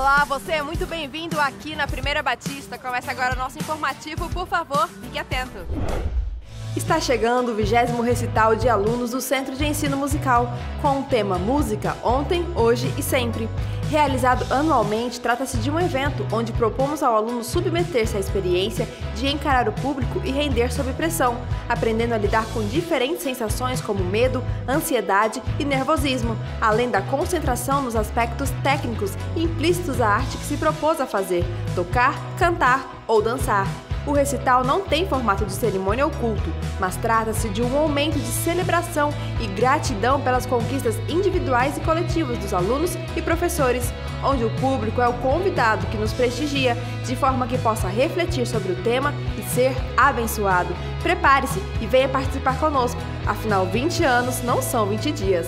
Olá, você é muito bem-vindo aqui na Primeira Batista. Começa agora o nosso informativo, por favor, fique atento. Está chegando o 20º recital de alunos do Centro de Ensino Musical, com o tema Música Ontem, Hoje e Sempre. Realizado anualmente, trata-se de um evento onde propomos ao aluno submeter-se à experiência de encarar o público e render sob pressão, aprendendo a lidar com diferentes sensações como medo, ansiedade e nervosismo, além da concentração nos aspectos técnicos implícitos à arte que se propôs a fazer, tocar, cantar ou dançar. O recital não tem formato de cerimônia ou culto, mas trata-se de um momento de celebração e gratidão pelas conquistas individuais e coletivas dos alunos e professores, onde o público é o convidado que nos prestigia, de forma que possa refletir sobre o tema e ser abençoado. Prepare-se e venha participar conosco, afinal 20 anos não são 20 dias.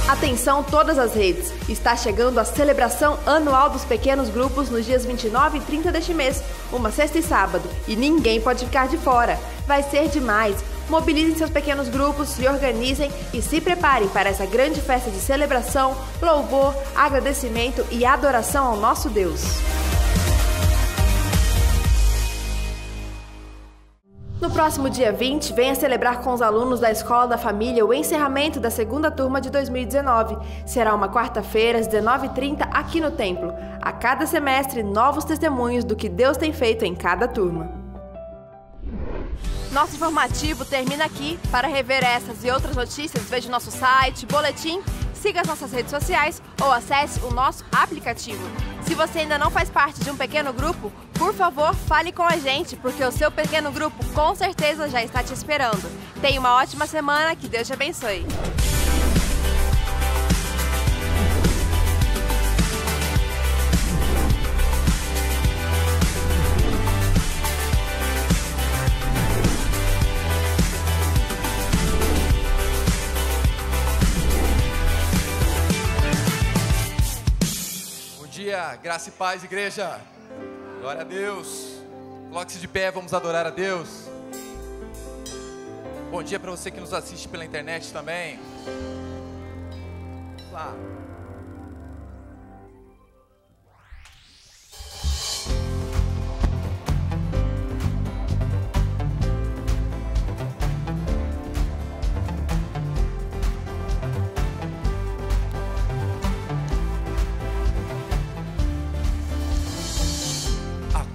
Atenção todas as redes! Está chegando a celebração anual dos pequenos grupos nos dias 29 e 30 deste mês, uma sexta e sábado, e ninguém pode ficar de fora. Vai ser demais! Mobilizem seus pequenos grupos, se organizem e se preparem para essa grande festa de celebração, louvor, agradecimento e adoração ao nosso Deus. No próximo dia 20, venha celebrar com os alunos da Escola da Família o encerramento da segunda turma de 2019. Será uma quarta-feira, às 19h30, aqui no Templo. A cada semestre, novos testemunhos do que Deus tem feito em cada turma. Nosso informativo termina aqui. Para rever essas e outras notícias, veja o nosso site, boletim, siga as nossas redes sociais ou acesse o nosso aplicativo. Se você ainda não faz parte de um pequeno grupo, por favor, fale com a gente, porque o seu pequeno grupo com certeza já está te esperando. Tenha uma ótima semana, que Deus te abençoe. Graça e paz, igreja. Glória a Deus. Coloque-se de pé, vamos adorar a Deus. Bom dia para você que nos assiste pela internet também. Vamos lá.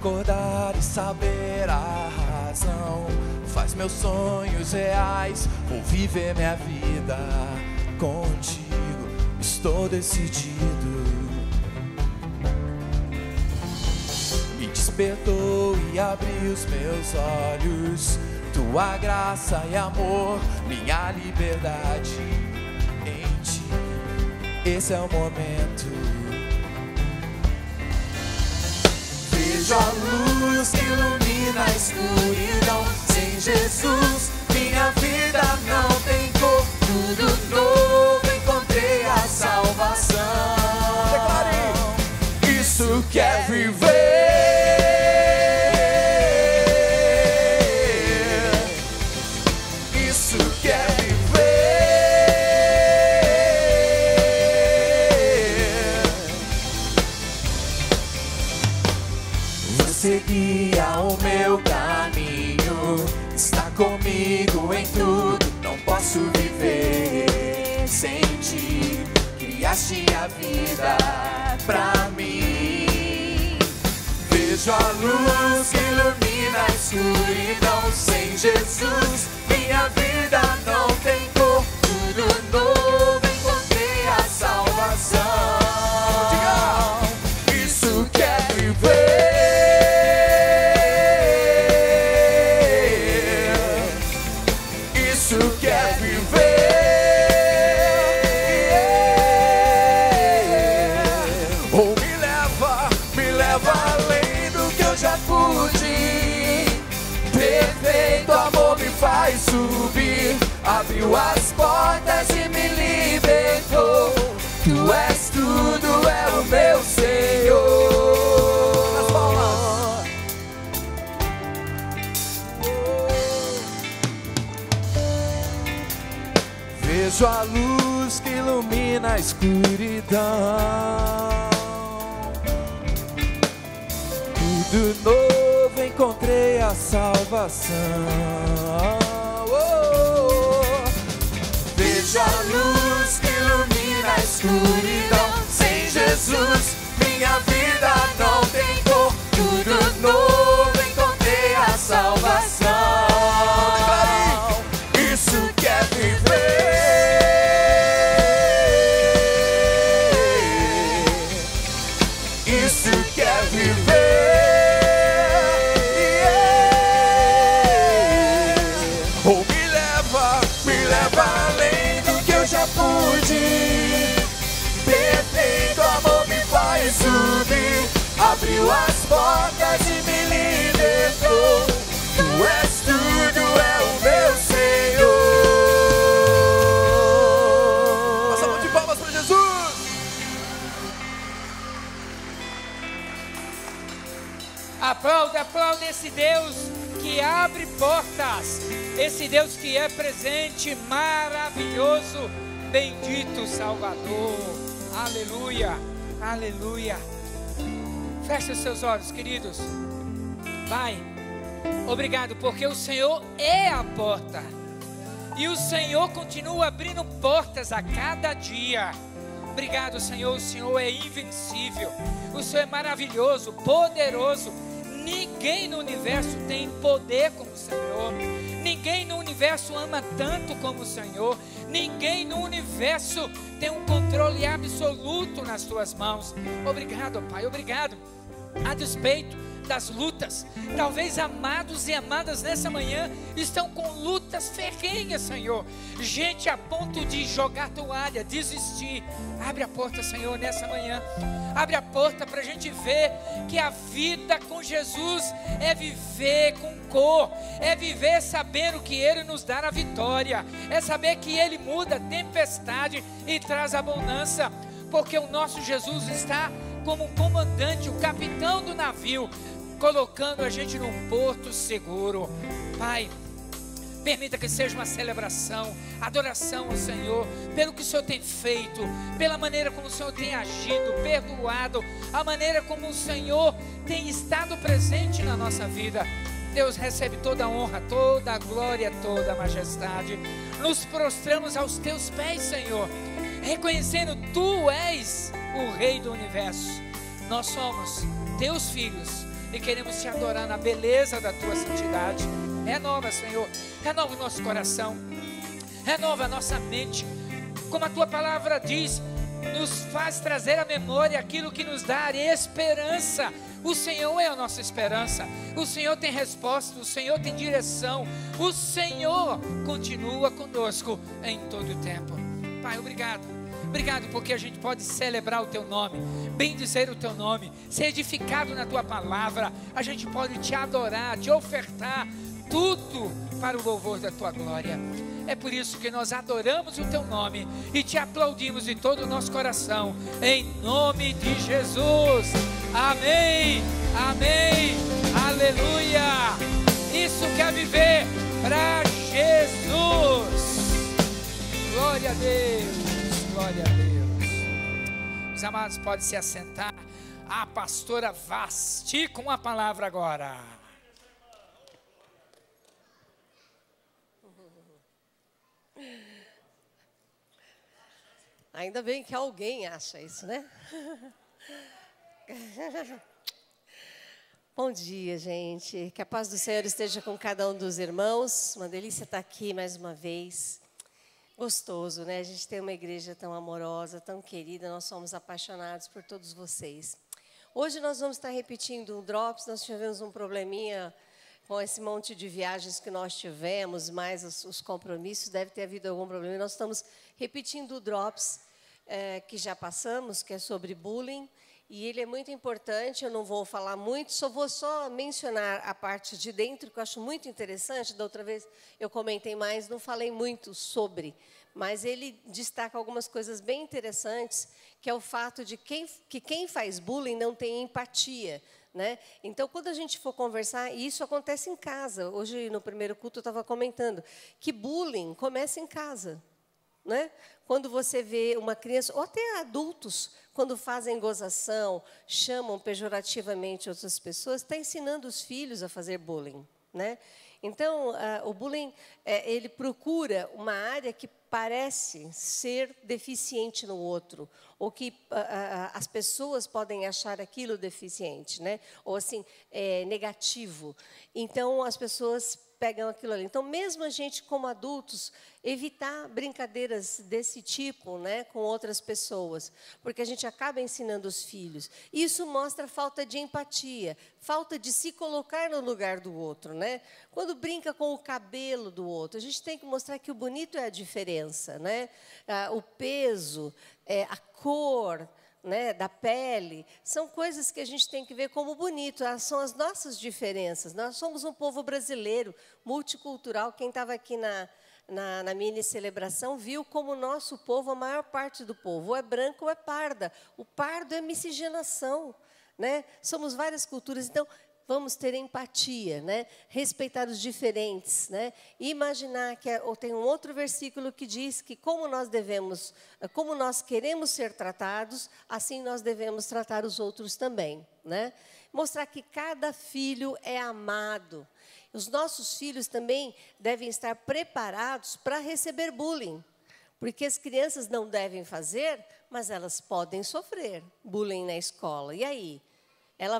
Acordar e saber a razão faz meus sonhos reais. Vou viver minha vida contigo, estou decidido. Me despertou e abriu os meus olhos. Tua graça e amor, minha liberdade em ti. Esse é o momento. Vejo a luz que ilumina a escuridão. Sem Jesus, minha vida não tem cor. Tudo novo, encontrei a salvação. Declare, isso quer viver. Isso quer viver. Você guia o meu caminho, está comigo em tudo, não posso viver sem ti. Criaste a vida pra mim. Vejo a luz que ilumina a escuridão. Sem Jesus, minha vida não tem cor. Tudo novo, encontrei a salvação. Isso quer viver. Faz subir, abriu as portas e me libertou. Tu és tudo, é o meu Senhor. Nas palmas. Vejo a luz luz que ilumina a escuridão. Tudo novo, encontrei a salvação. Vejo a luz que ilumina a escuridão. Sem Jesus, minha vida não tem cor. Tudo novo, encontrei a salvação. Isso que é viver. Isso que é viver. Oh, me leva além do que eu já pude. Perfeito amor me faz subir. Abriu as portas e me libertou. Tu és tudo, é o meu Senhor. Uma salva de palmas para Jesus. Aplauda, aplauda esse Deus que abre portas. Esse Deus que é presente, maravilhoso, bendito Salvador. Aleluia, aleluia. Feche os seus olhos, queridos. Pai, obrigado porque o Senhor é a porta. E o Senhor continua abrindo portas a cada dia. Obrigado, Senhor. O Senhor é invencível. O Senhor é maravilhoso, poderoso. Ninguém no universo tem poder como o Senhor. Ninguém no universo ama tanto como o Senhor. Ninguém no universo tem um controle absoluto nas tuas mãos. Obrigado, Pai, obrigado. A despeito das lutas, talvez amados e amadas nessa manhã estão com lutas ferrenhas, Senhor. Gente a ponto de jogar toalha, desistir. Abre a porta, Senhor, nessa manhã. Abre a porta para a gente ver que a vida com Jesus é viver com cor, é viver sabendo que Ele nos dá a vitória, é saber que Ele muda a tempestade e traz abundância, porque o nosso Jesus está como um comandante, o capitão do navio, colocando a gente num porto seguro. Pai, permita que seja uma celebração, adoração ao Senhor, pelo que o Senhor tem feito, pela maneira como o Senhor tem agido, perdoado, a maneira como o Senhor tem estado presente na nossa vida. Deus, recebe toda a honra, toda a glória, toda a majestade. Nos prostramos aos teus pés, Senhor, reconhecendo Tu és o Rei do Universo. Nós somos Teus filhos e queremos Te adorar na beleza da Tua santidade. Renova, Senhor, renova o nosso coração, renova a nossa mente, como a Tua palavra diz, nos faz trazer à memória aquilo que nos dá esperança. O Senhor é a nossa esperança, o Senhor tem resposta, o Senhor tem direção, o Senhor continua conosco em todo o tempo. Pai, obrigado. Obrigado porque a gente pode celebrar o Teu nome, bendizer o Teu nome, ser edificado na Tua palavra. A gente pode Te adorar, Te ofertar tudo para o louvor da Tua glória. É por isso que nós adoramos o Teu nome e Te aplaudimos de todo o nosso coração, em nome de Jesus. Amém, amém, aleluia. Isso quer viver para Jesus. Glória a Deus, glória a Deus. Os amados podem se assentar. A pastora Vasti com a palavra agora. Ainda bem que alguém acha isso, né? Bom dia, gente. Que a paz do Senhor esteja com cada um dos irmãos. Uma delícia estar aqui mais uma vez. Gostoso, né? A gente tem uma igreja tão amorosa, tão querida. Nós somos apaixonados por todos vocês. Hoje nós vamos estar repetindo um Drops. Nós tivemos um probleminha com esse monte de viagens que nós tivemos, mais os compromissos. Deve ter havido algum problema. Nós estamos repetindo o Drops que já passamos, que é sobre bullying. E ele é muito importante, eu não vou falar muito, só vou mencionar a parte de dentro, que eu acho muito interessante. Da outra vez eu comentei mais, não falei muito sobre, mas ele destaca algumas coisas bem interessantes, que é o fato de que quem faz bullying não tem empatia, né? Então, quando a gente for conversar, e isso acontece em casa. Hoje, no primeiro culto, eu estava comentando que bullying começa em casa. né? Quando você vê uma criança, ou até adultos, quando fazem gozação, chamam pejorativamente outras pessoas, está ensinando os filhos a fazer bullying, né? Então, o bullying, ele procura uma área que parece ser deficiente no outro, ou que as pessoas podem achar aquilo deficiente, né? Ou assim, negativo. Então, as pessoas pegam aquilo ali. Então, mesmo a gente, como adultos, evitar brincadeiras desse tipo, né, com outras pessoas, porque a gente acaba ensinando os filhos. Isso mostra falta de empatia, falta de se colocar no lugar do outro, né? Quando brinca com o cabelo do outro, a gente tem que mostrar que o bonito é a diferença, né? O peso, a cor, né, da pele, são coisas que a gente tem que ver como bonito, são as nossas diferenças. Nós somos um povo brasileiro, multicultural. Quem estava aqui na mini celebração viu como o nosso povo, a maior parte do povo, ou é branco ou é parda. O pardo é miscigenação, né? Somos várias culturas, então vamos ter empatia, né? Respeitar os diferentes, né? E imaginar que tem um outro versículo que diz que como nós queremos ser tratados, assim nós devemos tratar os outros também, né? Mostrar que cada filho é amado. Os nossos filhos também devem estar preparados para receber bullying, porque as crianças não devem fazer, mas elas podem sofrer bullying na escola. E aí? Ela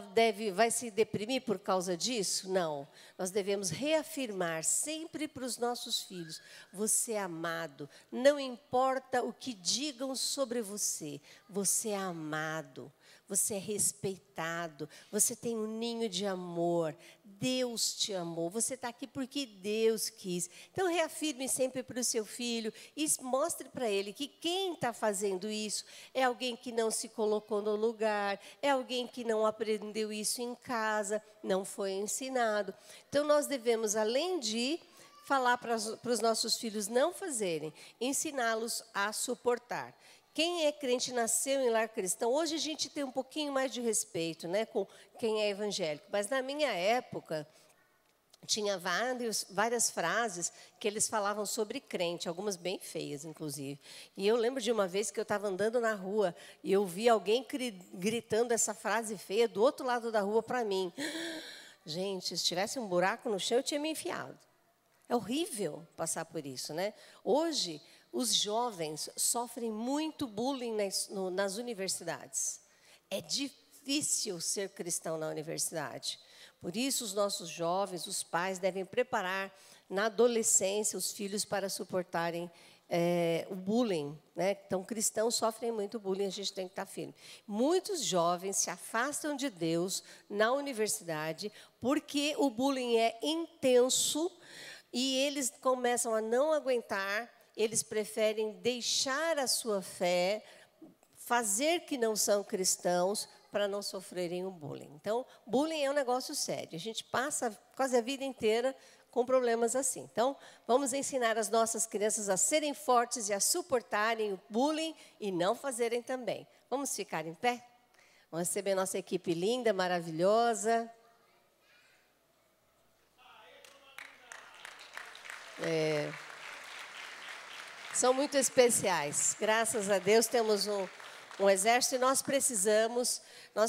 vai se deprimir por causa disso? Não. Nós devemos reafirmar sempre para os nossos filhos: você é amado. Não importa o que digam sobre você, você é amado. Você é respeitado. Você tem um ninho de amor. Deus te amou. Você está aqui porque Deus quis. Então, reafirme sempre para o seu filho e mostre para ele que quem está fazendo isso é alguém que não se colocou no lugar, é alguém que não aprendeu isso em casa, não foi ensinado. Então, nós devemos, além de falar para os nossos filhos não fazerem, ensiná-los a suportar. Quem é crente nasceu em lar cristão. Hoje a gente tem um pouquinho mais de respeito, né, com quem é evangélico. Mas na minha época tinha várias frases que eles falavam sobre crente, algumas bem feias, inclusive. E eu lembro de uma vez que eu estava andando na rua e eu vi alguém gritando essa frase feia do outro lado da rua para mim. Gente, se tivesse um buraco no chão, eu tinha me enfiado. É horrível passar por isso, né? Hoje, os jovens sofrem muito bullying nas universidades. É difícil ser cristão na universidade. Por isso, os nossos jovens, os pais, devem preparar na adolescência os filhos para suportarem o bullying, né? Então, cristãos sofrem muito bullying, a gente tem que estar firme. Muitos jovens se afastam de Deus na universidade porque o bullying é intenso e eles começam a não aguentar. Eles preferem deixar a sua fé, fazer que não são cristãos, para não sofrerem o bullying. Então, bullying é um negócio sério. A gente passa quase a vida inteira com problemas assim. Então, vamos ensinar as nossas crianças a serem fortes e a suportarem o bullying e não fazerem também. Vamos ficar em pé? Vamos receber nossa equipe linda, maravilhosa. São muito especiais. Graças a Deus temos um exército e nós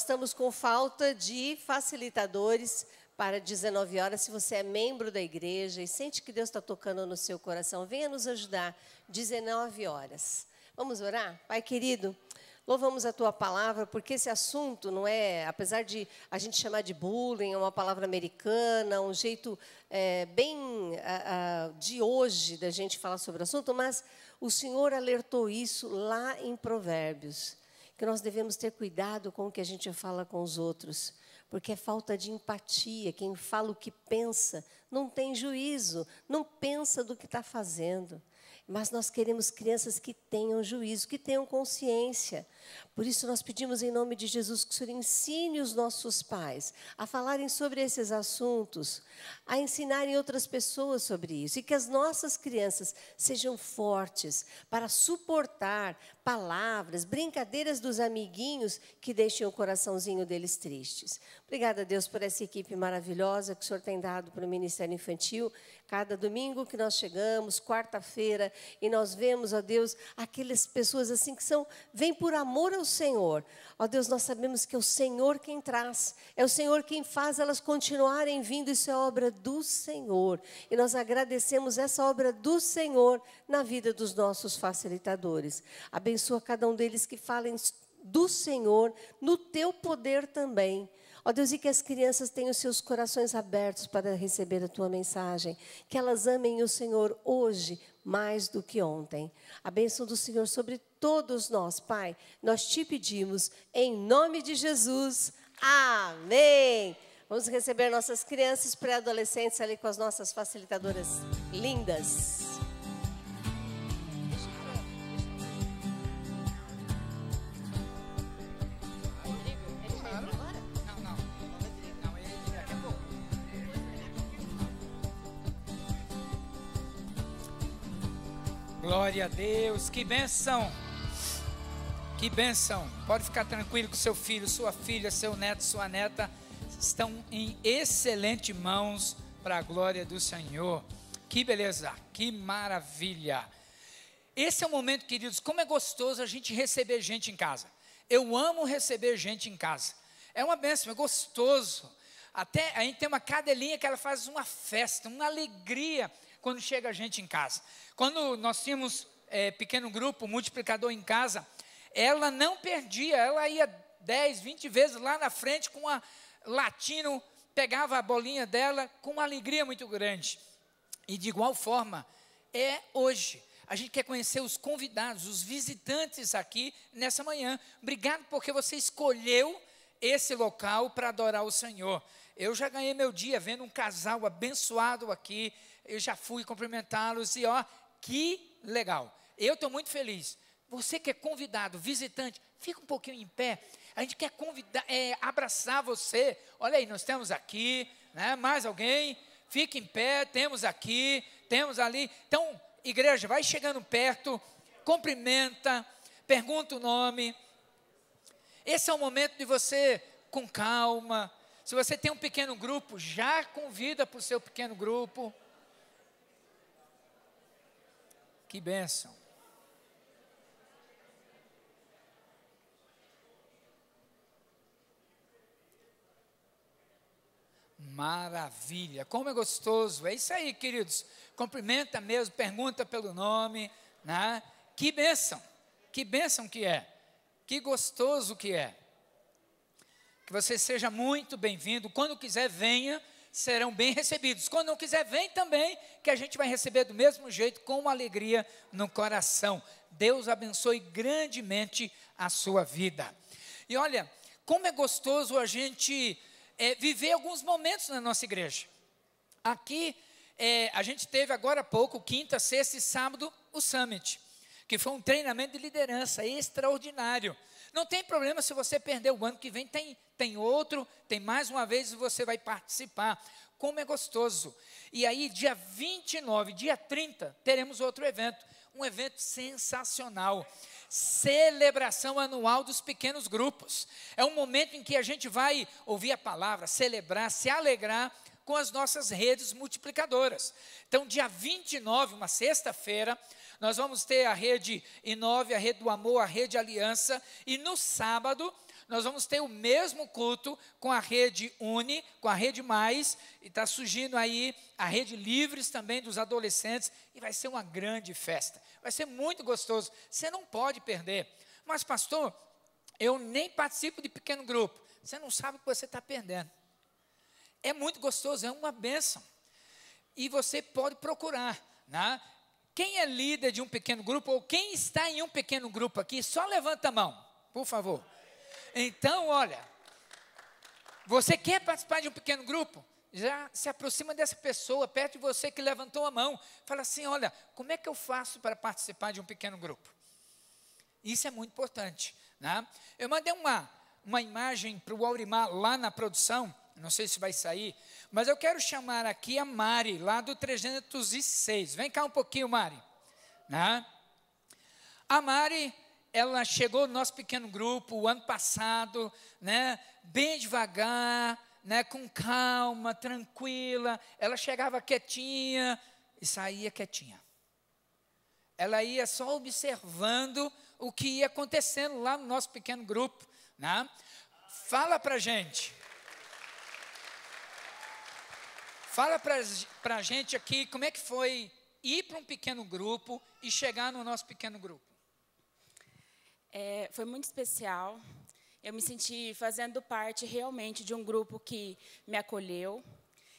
estamos com falta de facilitadores para 19 horas. Se você é membro da igreja e sente que Deus está tocando no seu coração, venha nos ajudar, 19 horas. Vamos orar? Pai querido, louvamos a Tua palavra, porque esse assunto não é, apesar de a gente chamar de bullying, é uma palavra americana, um jeito bem de hoje da gente falar sobre o assunto, mas o Senhor alertou isso lá em Provérbios, que nós devemos ter cuidado com o que a gente fala com os outros, porque é falta de empatia. Quem fala o que pensa não tem juízo, não pensa do que está fazendo. Mas nós queremos crianças que tenham juízo, que tenham consciência. Por isso nós pedimos em nome de Jesus que o Senhor ensine os nossos pais a falarem sobre esses assuntos, a ensinarem outras pessoas sobre isso. E que as nossas crianças sejam fortes para suportar palavras, brincadeiras dos amiguinhos que deixem o coraçãozinho deles tristes. Obrigada, Deus, por essa equipe maravilhosa que o Senhor tem dado para o Ministério Infantil. Cada domingo que nós chegamos, quarta-feira, e nós vemos, ó Deus, aquelas pessoas assim que vêm por amor ao Senhor. Ó Deus, nós sabemos que é o Senhor quem traz, é o Senhor quem faz elas continuarem vindo, isso é obra do Senhor. E nós agradecemos essa obra do Senhor na vida dos nossos facilitadores. Abençoa cada um deles que falem do Senhor, no teu poder também. Ó Deus, e que as crianças tenham seus corações abertos para receber a tua mensagem, que elas amem o Senhor hoje mais do que ontem. A bênção do Senhor sobre todos nós, Pai, nós te pedimos em nome de Jesus. Amém. Vamos receber nossas crianças pré-adolescentes ali com as nossas facilitadoras lindas. Glória a Deus, que bênção, que bênção. Pode ficar tranquilo que seu filho, sua filha, seu neto, sua neta estão em excelentes mãos para a glória do Senhor. Que beleza, que maravilha. Esse é o momento, queridos, como é gostoso a gente receber gente em casa. Eu amo receber gente em casa. É uma bênção, é gostoso. Até a gente tem uma cadelinha que ela faz uma festa, uma alegria quando chega a gente em casa. Quando nós tínhamos pequeno grupo, multiplicador em casa, ela não perdia, ela ia 10, 20 vezes lá na frente com a latino, pegava a bolinha dela com uma alegria muito grande. E de igual forma, hoje. A gente quer conhecer os convidados, os visitantes aqui nessa manhã. Obrigado porque você escolheu esse local para adorar o Senhor. Eu já ganhei meu dia vendo um casal abençoado aqui. Eu já fui cumprimentá-los e que legal. Eu estou muito feliz. Você que é convidado, visitante, fica um pouquinho em pé. A gente quer convidar, abraçar você. Olha aí, nós temos aqui, né? Mais alguém? Fique em pé, temos aqui, temos ali. Então, igreja, vai chegando perto, cumprimenta, pergunta o nome. Esse é o momento de você, com calma. Se você tem um pequeno grupo, já convida para o seu pequeno grupo. Que bênção. Maravilha, como é gostoso. É isso aí, queridos. Cumprimenta mesmo, pergunta pelo nome, né? Que bênção que é. Que gostoso que é. Que você seja muito bem-vindo. Quando quiser, venha, serão bem recebidos. Quando não quiser, vem também, que a gente vai receber do mesmo jeito, com uma alegria no coração. Deus abençoe grandemente a sua vida. E olha, como é gostoso a gente viver alguns momentos na nossa igreja. Aqui, a gente teve agora há pouco, quinta, sexta e sábado, o Summit, que foi um treinamento de liderança extraordinário. Não tem problema se você perder o ano que vem, tem outro, tem mais uma vez e você vai participar. Como é gostoso. E aí, dia 29, dia 30, teremos outro evento, um evento sensacional. Celebração anual dos pequenos grupos. É um momento em que a gente vai ouvir a palavra, celebrar, se alegrar com as nossas redes multiplicadoras. Então, dia 29, uma sexta-feira, nós vamos ter a rede Inove, a rede do Amor, a rede Aliança, e no sábado nós vamos ter o mesmo culto com a rede Uni, com a rede Mais, e está surgindo aí a rede Livres também dos adolescentes, e vai ser uma grande festa, vai ser muito gostoso, você não pode perder. Mas pastor, eu nem participo de pequeno grupo, você não sabe o que você está perdendo. É muito gostoso, é uma bênção, e você pode procurar, né? Quem é líder de um pequeno grupo, ou quem está em um pequeno grupo aqui, só levanta a mão, por favor. Então, olha, você quer participar de um pequeno grupo? Já se aproxima dessa pessoa, perto de você que levantou a mão. Fala assim, olha, como é que eu faço para participar de um pequeno grupo? Isso é muito importante, né? Eu mandei uma imagem para o Aurimar lá na produção, não sei se vai sair, mas eu quero chamar aqui a Mari, lá do 306. Vem cá um pouquinho, Mari. Né? A Mari, ela chegou no nosso pequeno grupo o ano passado, né? Bem devagar, né, com calma, tranquila. Ela chegava quietinha e saía quietinha. Ela ia só observando o que ia acontecendo lá no nosso pequeno grupo, né? Fala para a gente. Fala para a gente aqui como é que foi ir para um pequeno grupo e chegar no nosso pequeno grupo. Foi muito especial. Eu me senti fazendo parte realmente de um grupo que me acolheu.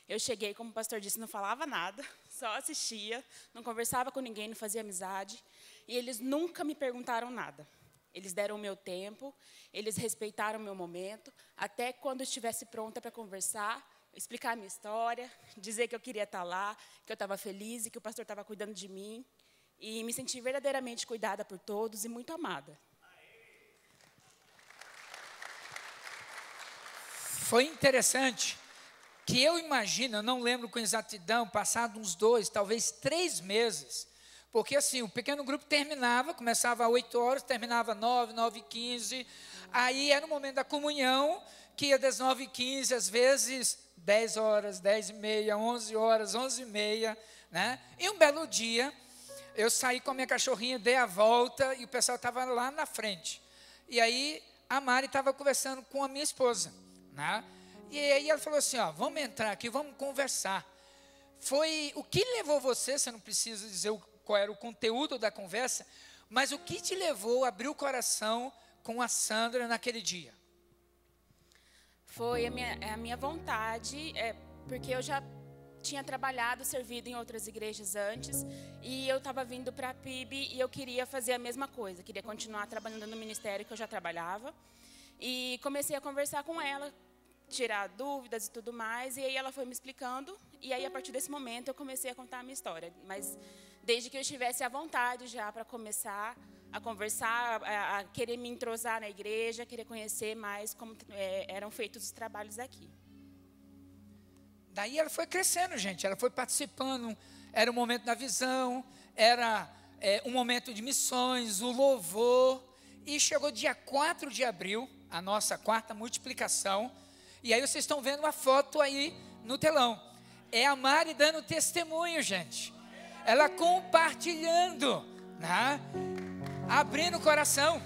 Eu cheguei, como o pastor disse, não falava nada, só assistia, não conversava com ninguém, não fazia amizade. E eles nunca me perguntaram nada. Eles deram o meu tempo, eles respeitaram o meu momento, até quando eu estivesse pronta para conversar, explicar a minha história, dizer que eu queria estar lá, que eu estava feliz e que o pastor estava cuidando de mim. E me senti verdadeiramente cuidada por todos e muito amada. Foi interessante que eu imagino, eu não lembro com exatidão, passado uns 2, talvez 3 meses, porque assim, o pequeno grupo terminava, começava às 8 horas, terminava às 9, 9h15, aí era o momento da comunhão, que ia das 9h15, às vezes 10 horas, 10h30, 11 horas, 11h30, né? E um belo dia, eu saí com a minha cachorrinha, dei a volta e o pessoal estava lá na frente. E aí a Mari estava conversando com a minha esposa, né? E aí ela falou assim, ó, vamos entrar aqui, vamos conversar. Foi o que levou você não precisa dizer qual era o conteúdo da conversa, mas o que te levou a abrir o coração com a Sandra naquele dia? Foi a minha vontade, porque eu já tinha trabalhado, servido em outras igrejas antes, e eu estava vindo para a PIB e eu queria fazer a mesma coisa, queria continuar trabalhando no ministério que eu já trabalhava. E comecei a conversar com ela, tirar dúvidas e tudo mais, e aí ela foi me explicando, e aí a partir desse momento eu comecei a contar a minha história. Mas desde que eu estivesse à vontade já para começar a conversar, a querer me entrosar na igreja, querer conhecer mais como eram feitos os trabalhos aqui. Daí ela foi crescendo, gente, ela foi participando, era o momento da visão, era um momento de missões, o louvor, e chegou dia 4 de abril, a nossa 4ª multiplicação, e aí vocês estão vendo uma foto aí no telão. É a Mari dando testemunho, gente. Ela compartilhando, né? Abrindo o coração.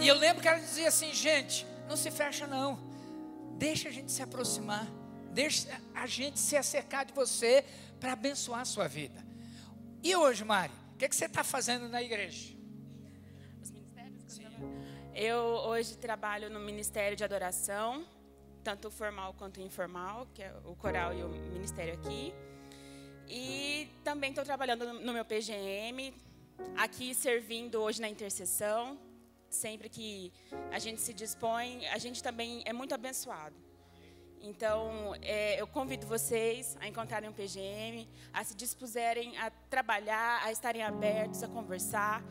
E eu lembro que ela dizia assim, gente, não se fecha não. Deixa a gente se aproximar. Deixa a gente se acercar de você para abençoar a sua vida. E hoje, Mari, o que você está fazendo na igreja? Eu hoje trabalho no Ministério de Adoração, tanto formal quanto informal, que é o coral e o ministério aqui. E também estou trabalhando no meu PGM, aqui servindo hoje na intercessão. Sempre que a gente se dispõe, a gente também é muito abençoado. Então, eu convido vocês a encontrarem um PGM, a se dispuserem a trabalhar, a estarem abertos, a conversar.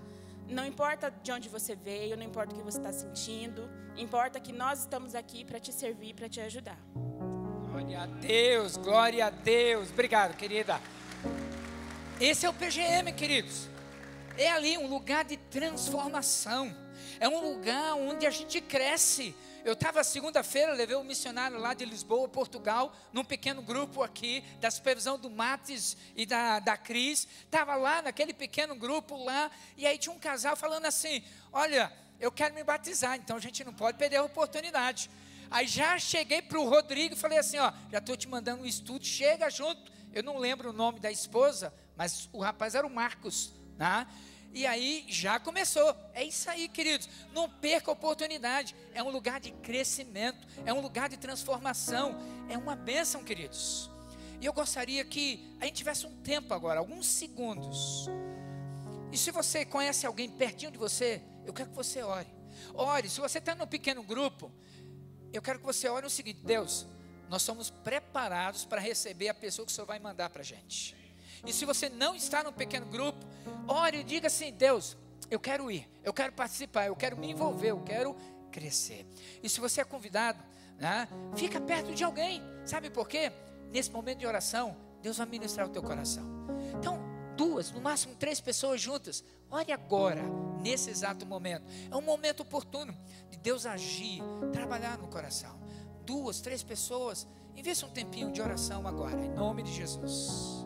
Não importa de onde você veio, não importa o que você está sentindo, importa que nós estamos aqui para te servir, para te ajudar. Glória a Deus, glória a Deus. Obrigado, querida. Esse é o PGM, queridos. É ali um lugar de transformação. É um lugar onde a gente cresce. Eu estava segunda-feira, levei um missionário lá de Lisboa, Portugal, num pequeno grupo aqui, da supervisão do Mates e da Cris. Estava lá naquele pequeno grupo lá, e aí tinha um casal falando assim, olha, eu quero me batizar, então a gente não pode perder a oportunidade. Aí já cheguei para o Rodrigo e falei assim, ó, já estou te mandando um estudo, chega junto. Eu não lembro o nome da esposa, mas o rapaz era o Marcos, né? E aí já começou. É isso aí, queridos. Não perca a oportunidade. É um lugar de crescimento. É um lugar de transformação. É uma bênção, queridos. E eu gostaria que a gente tivesse um tempo agora, alguns segundos. E se você conhece alguém pertinho de você, eu quero que você ore. Ore. Se você está num pequeno grupo, eu quero que você ore o seguinte: Deus, nós somos preparados para receber a pessoa que o Senhor vai mandar para a gente. E se você não está num pequeno grupo, ore e diga assim: Deus, eu quero ir, eu quero participar, eu quero me envolver, eu quero crescer. E se você é convidado, né, fica perto de alguém. Sabe por quê? Nesse momento de oração, Deus vai ministrar o teu coração. Então, 2, no máximo 3 pessoas juntas. Ore agora, nesse exato momento. É um momento oportuno de Deus agir, trabalhar no coração. 2, 3 pessoas. Investe um tempinho de oração agora, em nome de Jesus.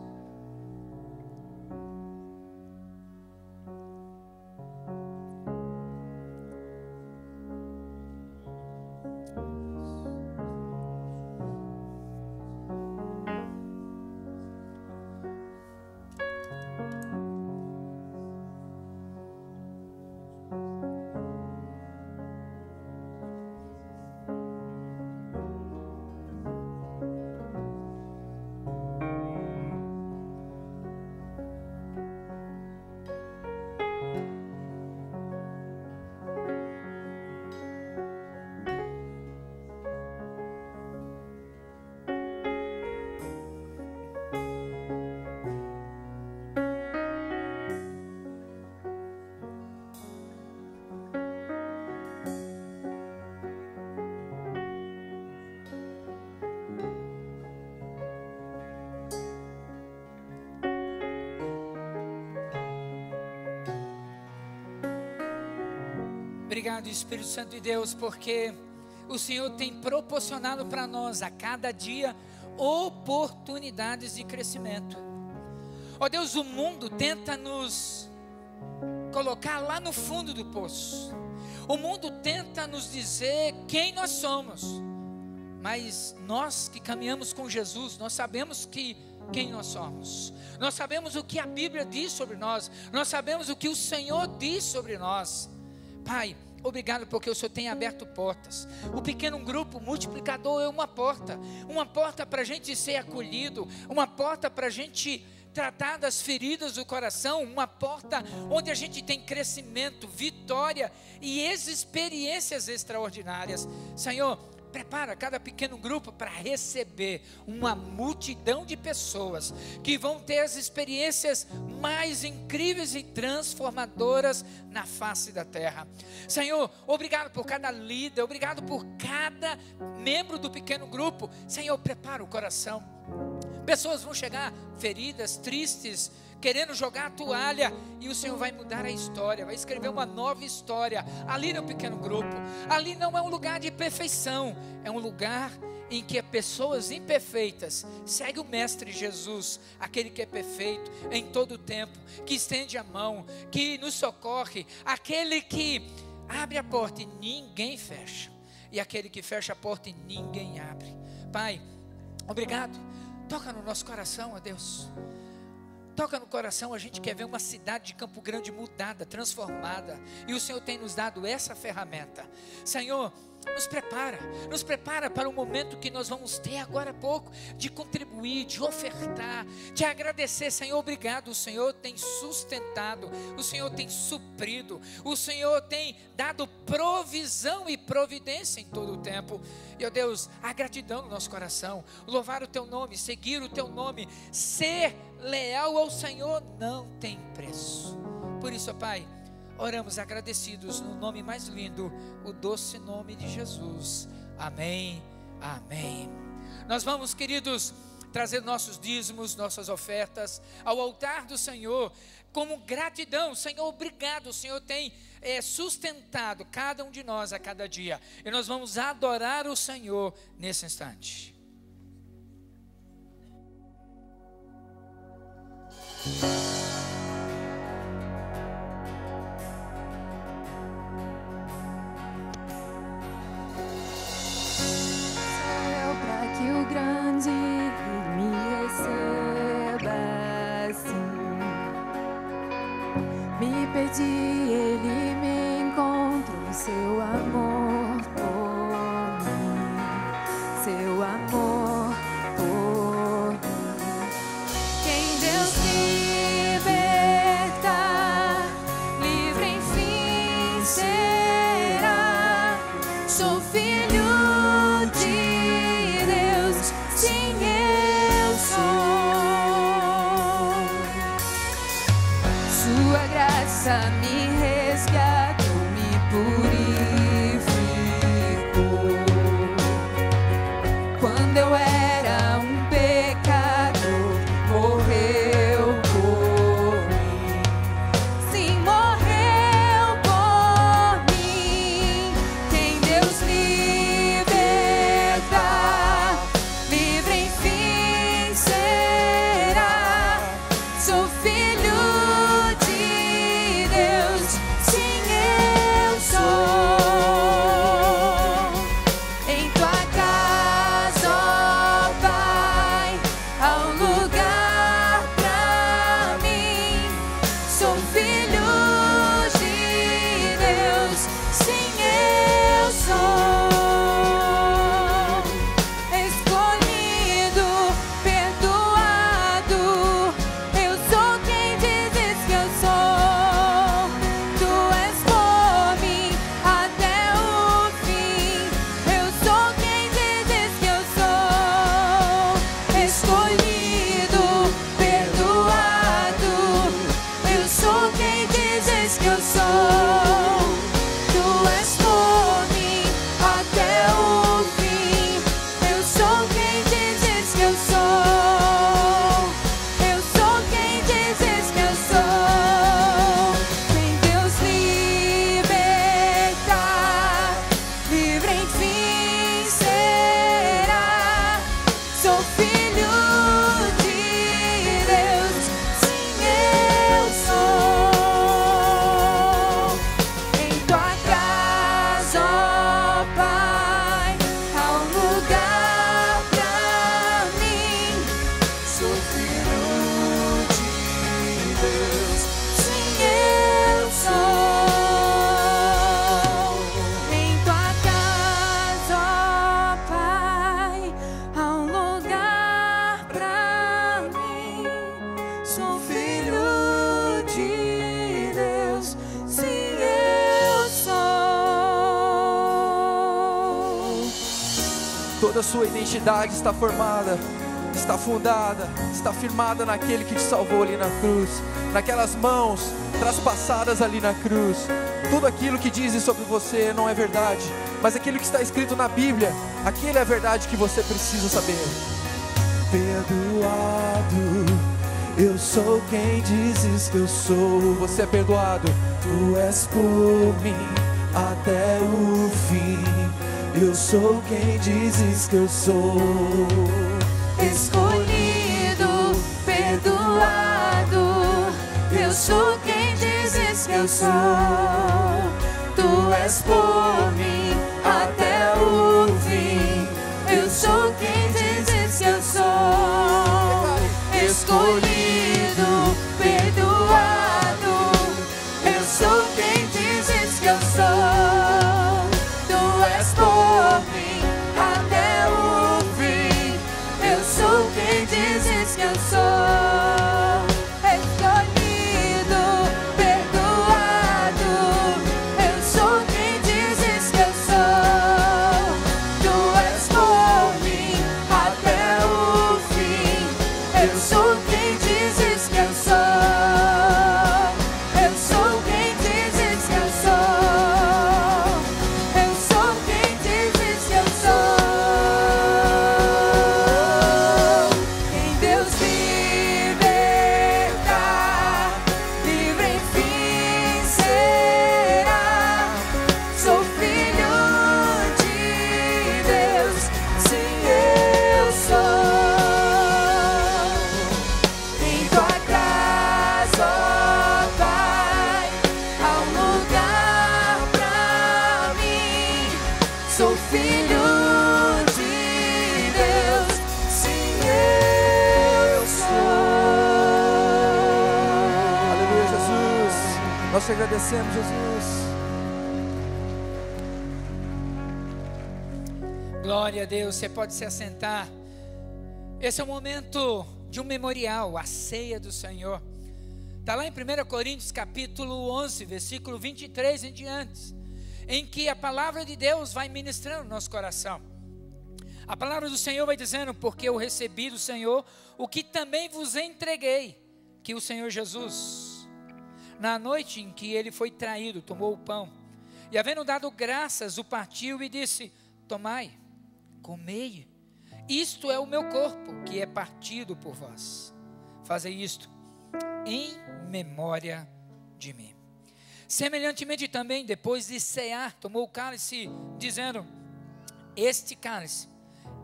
Obrigado, Espírito Santo de Deus, porque o Senhor tem proporcionado para nós a cada dia oportunidades de crescimento. Ó Deus, o mundo tenta nos colocar lá no fundo do poço. O mundo tenta nos dizer quem nós somos. Mas nós que caminhamos com Jesus, nós sabemos quem nós somos. Nós sabemos o que a Bíblia diz sobre nós. Nós sabemos o que o Senhor diz sobre nós. Pai, obrigado porque o Senhor tem aberto portas. O pequeno grupo multiplicador é uma porta para a gente ser acolhido, uma porta para a gente tratar das feridas do coração, uma porta onde a gente tem crescimento, vitória e experiências extraordinárias. Senhor, prepara cada pequeno grupo para receber uma multidão de pessoas que vão ter as experiências mais incríveis e transformadoras na face da terra. Senhor, obrigado por cada líder, obrigado por cada membro do pequeno grupo. Senhor, prepara o coração. Pessoas vão chegar feridas, tristes, querendo jogar a toalha, e o Senhor vai mudar a história, vai escrever uma nova história ali no pequeno grupo. Ali não é um lugar de perfeição, é um lugar em que pessoas imperfeitas seguem o Mestre Jesus, aquele que é perfeito em todo o tempo, que estende a mão, que nos socorre, aquele que abre a porta e ninguém fecha, e aquele que fecha a porta e ninguém abre. Pai, obrigado. Toca no nosso coração, ó Deus. Toca no coração, a gente quer ver uma cidade de Campo Grande mudada, transformada. E o Senhor tem nos dado essa ferramenta. Senhor, nos prepara para o momento que nós vamos ter agora há pouco, de contribuir, de ofertar, de agradecer. Senhor, obrigado, o Senhor tem sustentado, o Senhor tem suprido, o Senhor tem dado provisão e providência em todo o tempo. E, ó Deus, a gratidão no nosso coração, louvar o Teu nome, seguir o Teu nome, ser leal ao Senhor não tem preço. Por isso, ó Pai, oramos agradecidos no nome mais lindo, o doce nome de Jesus. Amém, amém. Nós vamos, queridos, trazer nossos dízimos, nossas ofertas ao altar do Senhor, como gratidão. Senhor, obrigado, o Senhor tem sustentado cada um de nós a cada dia. E nós vamos adorar o Senhor nesse instante. Grande me receba assim. Me perdi, ele me encontrou, seu amor por mim, seu amor por mim. Quem Deus liberta, livre enfim será. Sou filho de sim, eu sou. Sua graça me resgatou, me purificou. Quando eu era um pecador, morreu por Toda a sua identidade está formada, está fundada, está firmada naquele que te salvou ali na cruz, naquelas mãos traspassadas ali na cruz. Tudo aquilo que dizem sobre você não é verdade, mas aquilo que está escrito na Bíblia, aquilo é a verdade que você precisa saber. Perdoado, eu sou quem dizes que eu sou. Você é perdoado. Tu és por mim até o fim. Eu sou quem dizes que eu sou. Escolhido, perdoado, eu sou quem dizes que eu sou. Tu és por mim até o fim. Eu sou quem dizes que eu sou. Escolhido, perdoado, eu sou quem dizes que eu sou. Tu és por mim até o fim. Eu sou quem dizes que eu sou. Escolhido, perdoado, eu sou quem dizes que eu sou. Tu és por mim até o fim. Eu sou quem dizes que eu sou. Eu sou quem dizes que eu sou. Eu sou quem dizes que eu sou. Em Deus liberta, livre enfim será. Sou filho de Deus, sim eu sou. Em tua casa, ó Pai, há um lugar pra mim. Sou filho de Deus, sim eu sou. Aleluia, Jesus. Nós te agradecemos, Jesus. Glória a Deus, você pode se assentar. Esse é o momento de um memorial, a ceia do Senhor. Está lá em 1 Coríntios capítulo 11, versículo 23 em diante, em que a palavra de Deus vai ministrando no nosso coração. A palavra do Senhor vai dizendo: porque eu recebi do Senhor o que também vos entreguei, que o Senhor Jesus, na noite em que ele foi traído, tomou o pão, e havendo dado graças, o partiu e disse: tomai, comei, isto é o meu corpo, que é partido por vós. Fazei isto em memória de mim. Semelhantemente também, depois de cear, tomou o cálice, dizendo: este cálice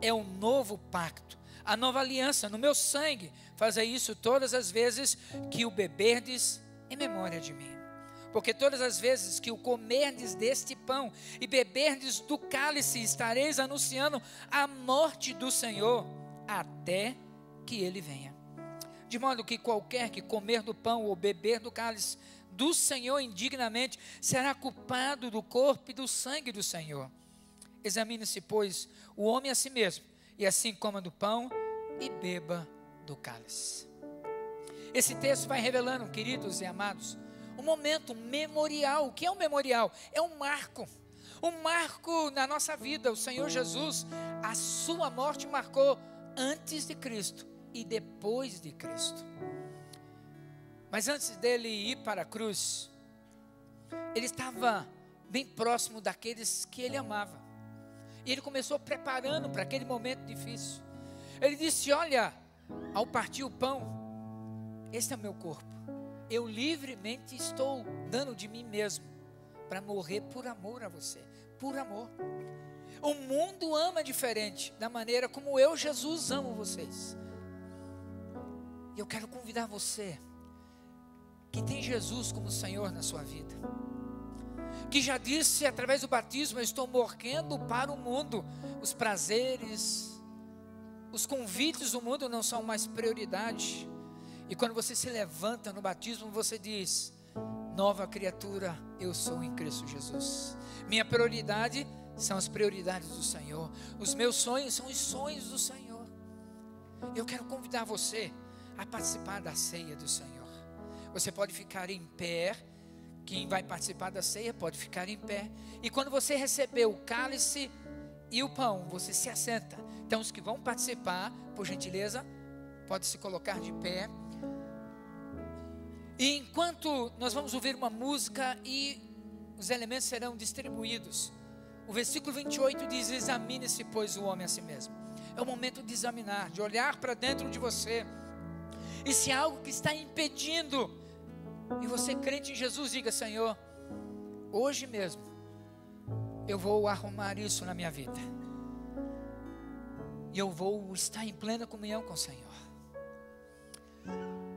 é o novo pacto, a nova aliança no meu sangue. Fazei isso todas as vezes que o beberdes em memória de mim. Porque todas as vezes que o comerdes deste pão e beberdes do cálice, estareis anunciando a morte do Senhor até que ele venha. De modo que qualquer que comer do pão ou beber do cálice do Senhor indignamente será culpado do corpo e do sangue do Senhor. Examine-se, pois, o homem a si mesmo, e assim coma do pão e beba do cálice. Esse texto vai revelando, queridos e amados, um momento memorial. O que é um memorial? É um marco na nossa vida. O Senhor Jesus, a sua morte marcou antes de Cristo e depois de Cristo. Mas antes dele ir para a cruz, ele estava bem próximo daqueles que ele amava, e ele começou preparando para aquele momento difícil. Ele disse: olha, ao partir o pão, este é o meu corpo. Eu livremente estou dando de mim mesmo para morrer por amor a você, por amor. O mundo ama diferente da maneira como eu, Jesus, amo vocês. E eu quero convidar você que tem Jesus como Senhor na sua vida, que já disse através do batismo: eu estou morrendo para o mundo. Os prazeres, os convites do mundo não são mais prioridade. E quando você se levanta no batismo, você diz: nova criatura eu sou em Cristo Jesus. Minha prioridade são as prioridades do Senhor. Os meus sonhos são os sonhos do Senhor. Eu quero convidar você a participar da ceia do Senhor. Você pode ficar em pé. Quem vai participar da ceia pode ficar em pé. E quando você receber o cálice e o pão, você se assenta. Então os que vão participar, por gentileza, pode se colocar de pé. E enquanto nós vamos ouvir uma música e os elementos serão distribuídos, o versículo 28 diz: examine-se, pois, o homem a si mesmo. É o momento de examinar, de olhar para dentro de você. E se há algo que está impedindo, e você crente em Jesus, diga: Senhor, hoje mesmo eu vou arrumar isso na minha vida. E eu vou estar em plena comunhão com o Senhor.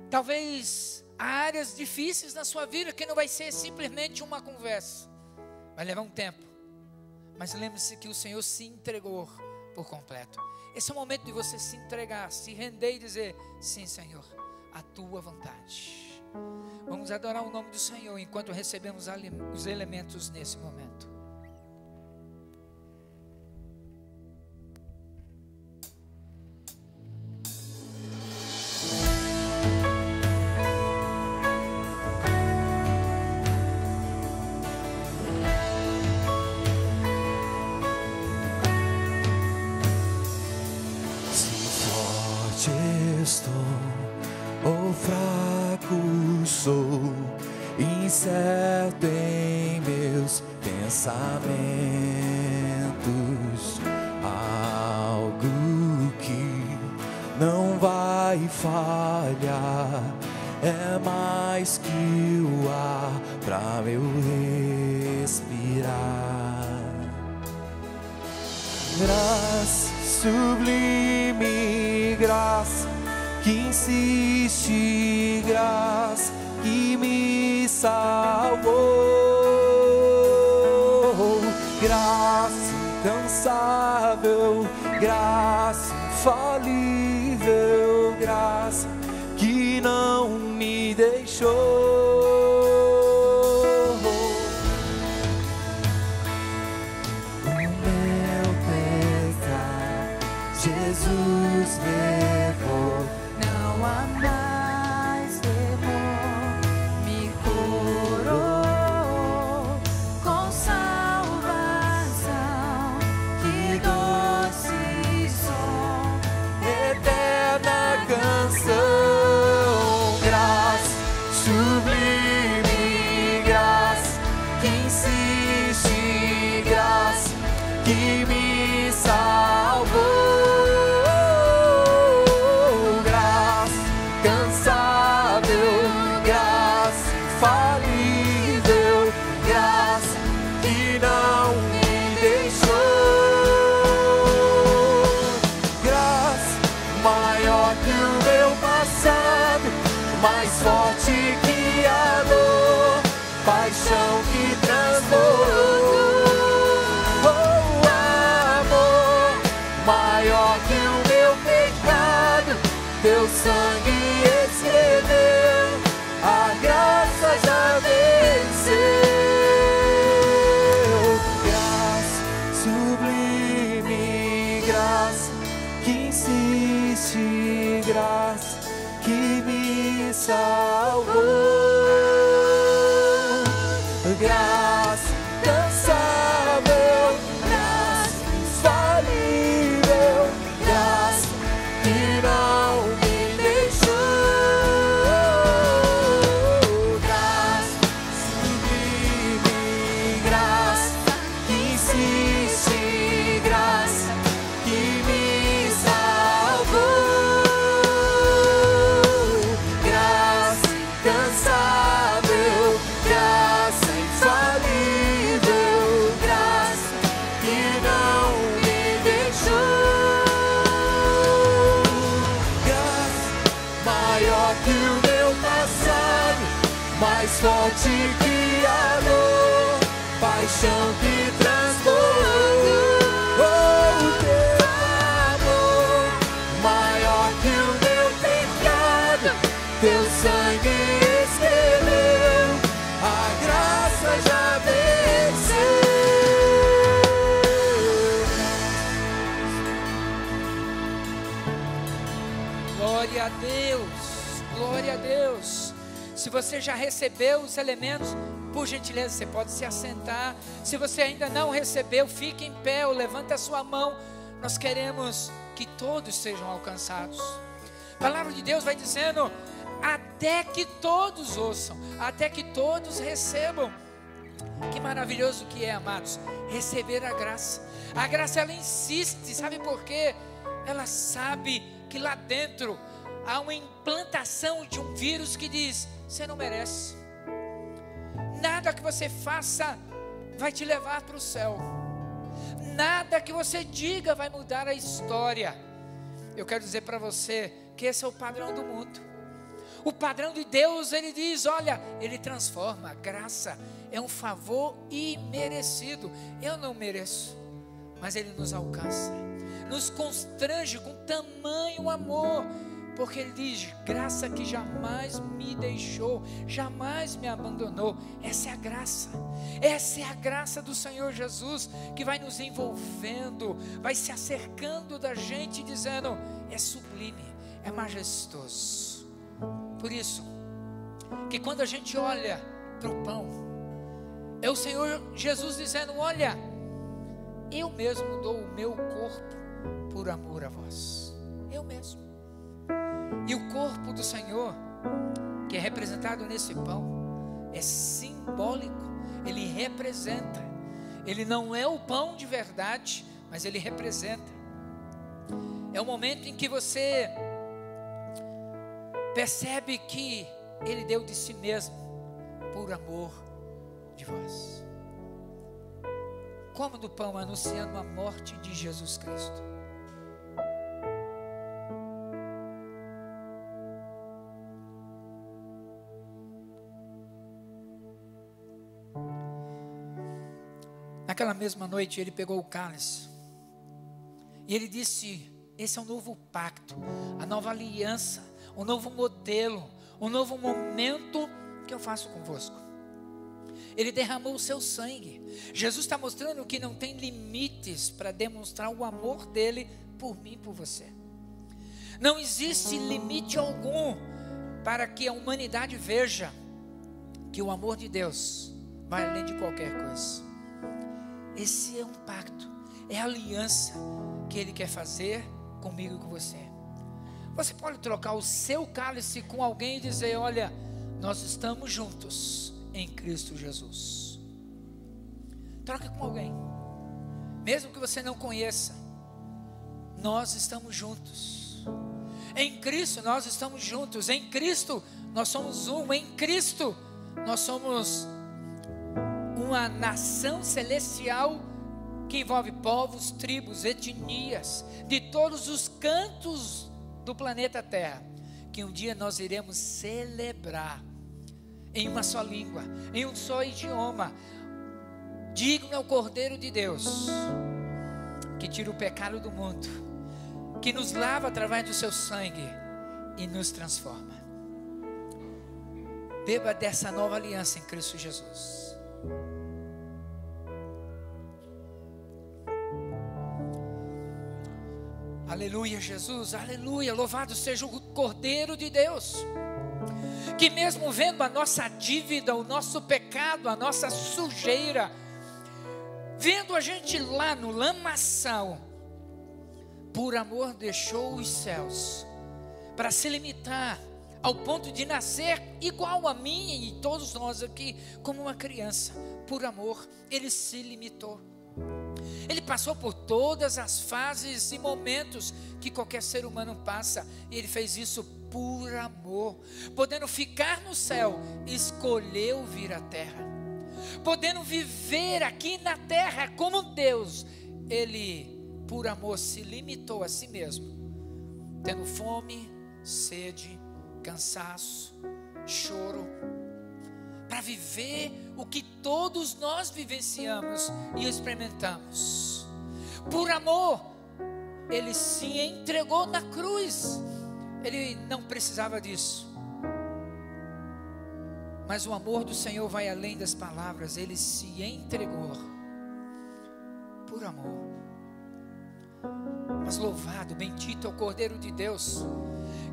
Talvez há áreas difíceis na sua vida que não vai ser simplesmente uma conversa. Vai levar um tempo. Mas lembre-se que o Senhor se entregou por completo. Esse é o momento de você se entregar, se render e dizer: sim, Senhor, a tua vontade. Vamos adorar o nome do Senhor enquanto recebemos os elementos nesse momento. Estou ou fraco sou, incerto em meus pensamentos, algo que não vai falhar, é mais que o ar pra meu respirar. Graça, sublime graça, que insiste, graça que me salvou, graça incansável, graça infalível, graça que não me deixou. O meu pecado Jesus levou. Não há mais temor, me curou com salvação, que doce som, Eterna canção, graça, sublime graça, que insiste, graça, que me salvou. Mais forte que a dor, paixão que transformou. Oh, amor, maior que o meu pecado, teu sangue escreveu, a graça já venceu. Graça, sublime graça, que insiste, graça que me salvou. Graça incansável, graça infalível, graça que não me deixou. Graça sublime, graça que insiste, graça que me salvou. Mais forte que a dor, paixão que transformou. Oh, teu amor, maior que o meu pecado, teu sangue escreveu, a graça já venceu. Glória a Deus, glória a Deus. Se você já recebeu os elementos, Por gentileza, você pode se assentar. Se você ainda não recebeu, fique em pé ou levante a sua mão. Nós queremos que todos sejam alcançados. A palavra de Deus vai dizendo: até que todos ouçam, até que todos recebam. Que maravilhoso que é, amados, receber a graça. A graça, ela insiste, sabe por quê? Ela sabe que lá dentro há uma implantação de um vírus que diz: você não merece. Nada que você faça vai te levar para o céu. Nada que você diga vai mudar a história. Eu quero dizer para você que esse é o padrão do mundo. O padrão de Deus, ele diz, olha, ele transforma. A graça é um favor imerecido. Eu não mereço, mas ele nos alcança, nos constrange com tamanho amor, porque ele diz: graça que jamais me deixou, jamais me abandonou. Essa é a graça. Essa é a graça do Senhor Jesus, que vai nos envolvendo, vai se acercando da gente, dizendo: é sublime, é majestoso. Por isso que quando a gente olha para o pão, é o Senhor Jesus dizendo: olha, eu mesmo dou o meu corpo por amor a vós. Eu mesmo. E o corpo do Senhor, que é representado nesse pão, é simbólico. Ele representa. Ele não é o pão de verdade, mas ele representa. É o momento em que você percebe que ele deu de si mesmo por amor de vós. Coma do pão, anunciando a morte de Jesus Cristo. Naquela mesma noite ele pegou o cálice e ele disse: esse é um novo pacto, a nova aliança, um novo modelo, um novo momento que eu faço convosco. Ele derramou o seu sangue. Jesus está mostrando que não tem limites para demonstrar o amor dele por mim e por você. Não existe limite algum para que a humanidade veja que o amor de Deus vai além de qualquer coisa. Esse é um pacto, é a aliança que ele quer fazer comigo e com você. Você pode trocar o seu cálice com alguém e dizer: olha, nós estamos juntos em Cristo Jesus. Troque com alguém, mesmo que você não conheça. Nós estamos juntos em Cristo, nós estamos juntos em Cristo, nós somos um. Em Cristo nós somos uma nação celestial que envolve povos, tribos, etnias de todos os cantos do planeta Terra, que um dia nós iremos celebrar em uma só língua, em um só idioma. Digno é o Cordeiro de Deus, que tira o pecado do mundo, que nos lava através do seu sangue e nos transforma. Beba dessa nova aliança em Cristo Jesus. Aleluia, Jesus, aleluia, louvado seja o Cordeiro de Deus, que mesmo vendo a nossa dívida, o nosso pecado, a nossa sujeira, vendo a gente lá no lamaçal, por amor deixou os céus, para se limitar ao ponto de nascer igual a mim e todos nós aqui, como uma criança. Por amor, ele se limitou. Ele passou por todas as fases e momentos que qualquer ser humano passa, e ele fez isso por amor. Podendo ficar no céu, escolheu vir à terra. Podendo viver aqui na terra como Deus, ele, por amor, se limitou a si mesmo, tendo fome, sede, cansaço, choro, para viver o que todos nós vivenciamos e experimentamos. Por amor, ele se entregou na cruz. Ele não precisava disso, mas o amor do Senhor vai além das palavras. Ele se entregou por amor. Mas louvado, bendito é o Cordeiro de Deus,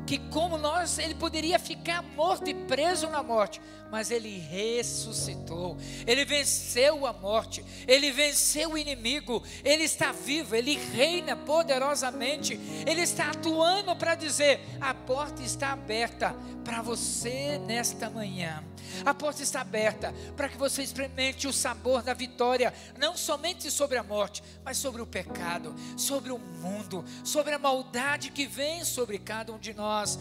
que como nós, ele poderia ficar morto e preso na morte, mas ele ressuscitou, ele venceu a morte, ele venceu o inimigo, ele está vivo, ele reina poderosamente, ele está atuando para dizer: a porta está aberta para você nesta manhã. A porta está aberta para que você experimente o sabor da vitória, não somente sobre a morte, mas sobre o pecado, sobre o mundo, sobre a maldade que vem sobre cada um de nós.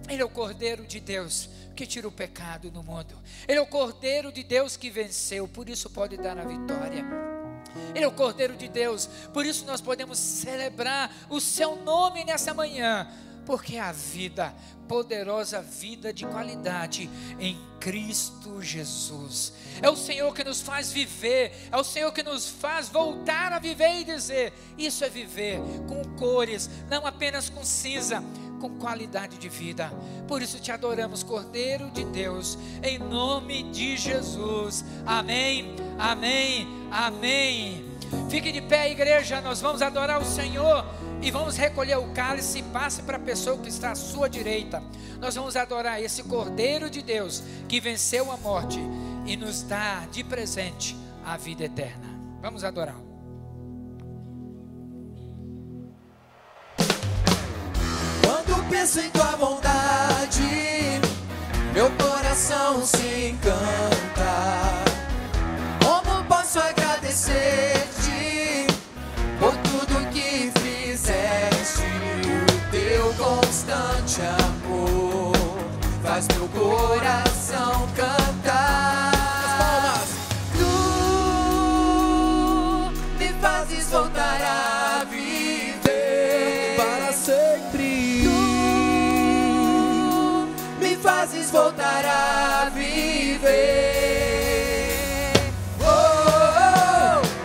Ele é o Cordeiro de Deus que tira o pecado no mundo. Ele é o Cordeiro de Deus que venceu, por isso pode dar a vitória. Ele é o Cordeiro de Deus, por isso nós podemos celebrar o seu nome nessa manhã, porque a vida, poderosa vida de qualidade em Cristo Jesus. É o Senhor que nos faz viver, é o Senhor que nos faz voltar a viver e dizer: isso é viver com cores, não apenas com cinza, com qualidade de vida. Por isso te adoramos, Cordeiro de Deus, em nome de Jesus. Amém, amém, amém. Fique de pé, igreja, nós vamos adorar o Senhor. E vamos recolher o cálice e passe para a pessoa que está à sua direita. Nós vamos adorar esse Cordeiro de Deus que venceu a morte e nos dá de presente a vida eterna. Vamos adorar. Quando penso em tua bondade, meu coração se encanta. Como posso agradecer-te por tudo que fizeste? O teu constante amor faz meu coração cantar. Tu me fazes voltar a viver para sempre. Tu me fazes voltar a viver.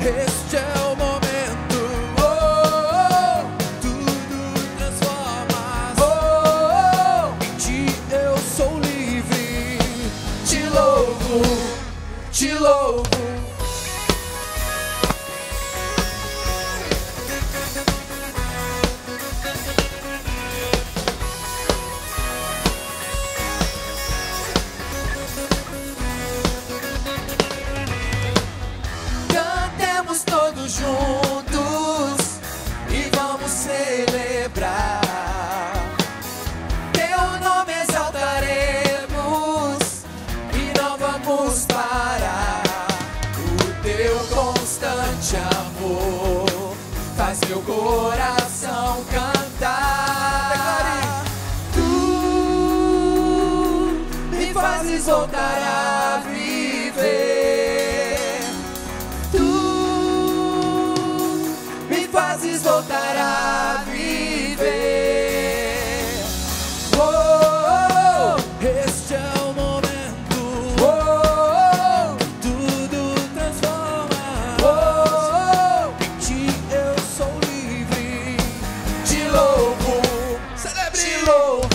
Este é o momento, tudo transformas, em ti eu sou livre, te louvo, te louvo. Todos juntos e vamos celebrar. Teu nome exaltaremos e não vamos parar. O teu constante amor faz meu coração cantar. Tu me fazes voltar a viver. Fazes voltar a viver. Este é o momento, tudo transforma. Em ti eu sou livre, te louvo, celebre, te louvo.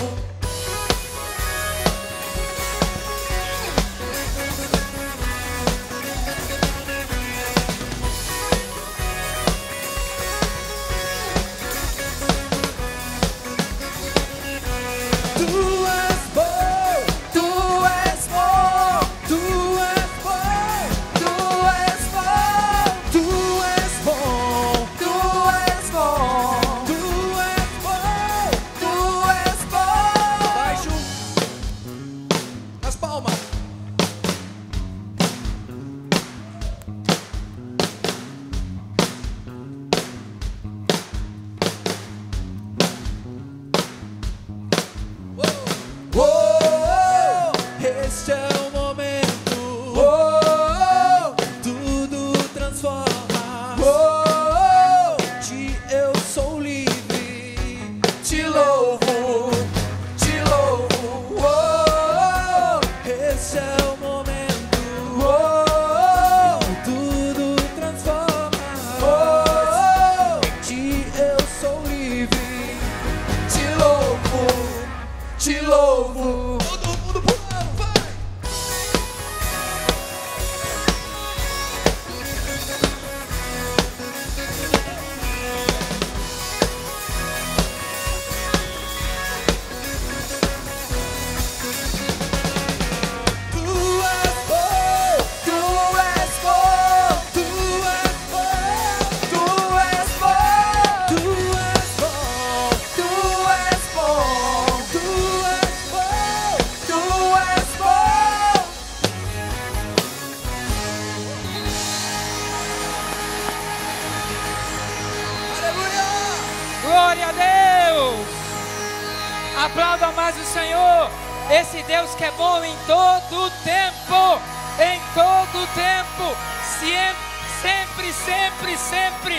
Esse Deus que é bom em todo o tempo, em todo o tempo, sempre, sempre, sempre,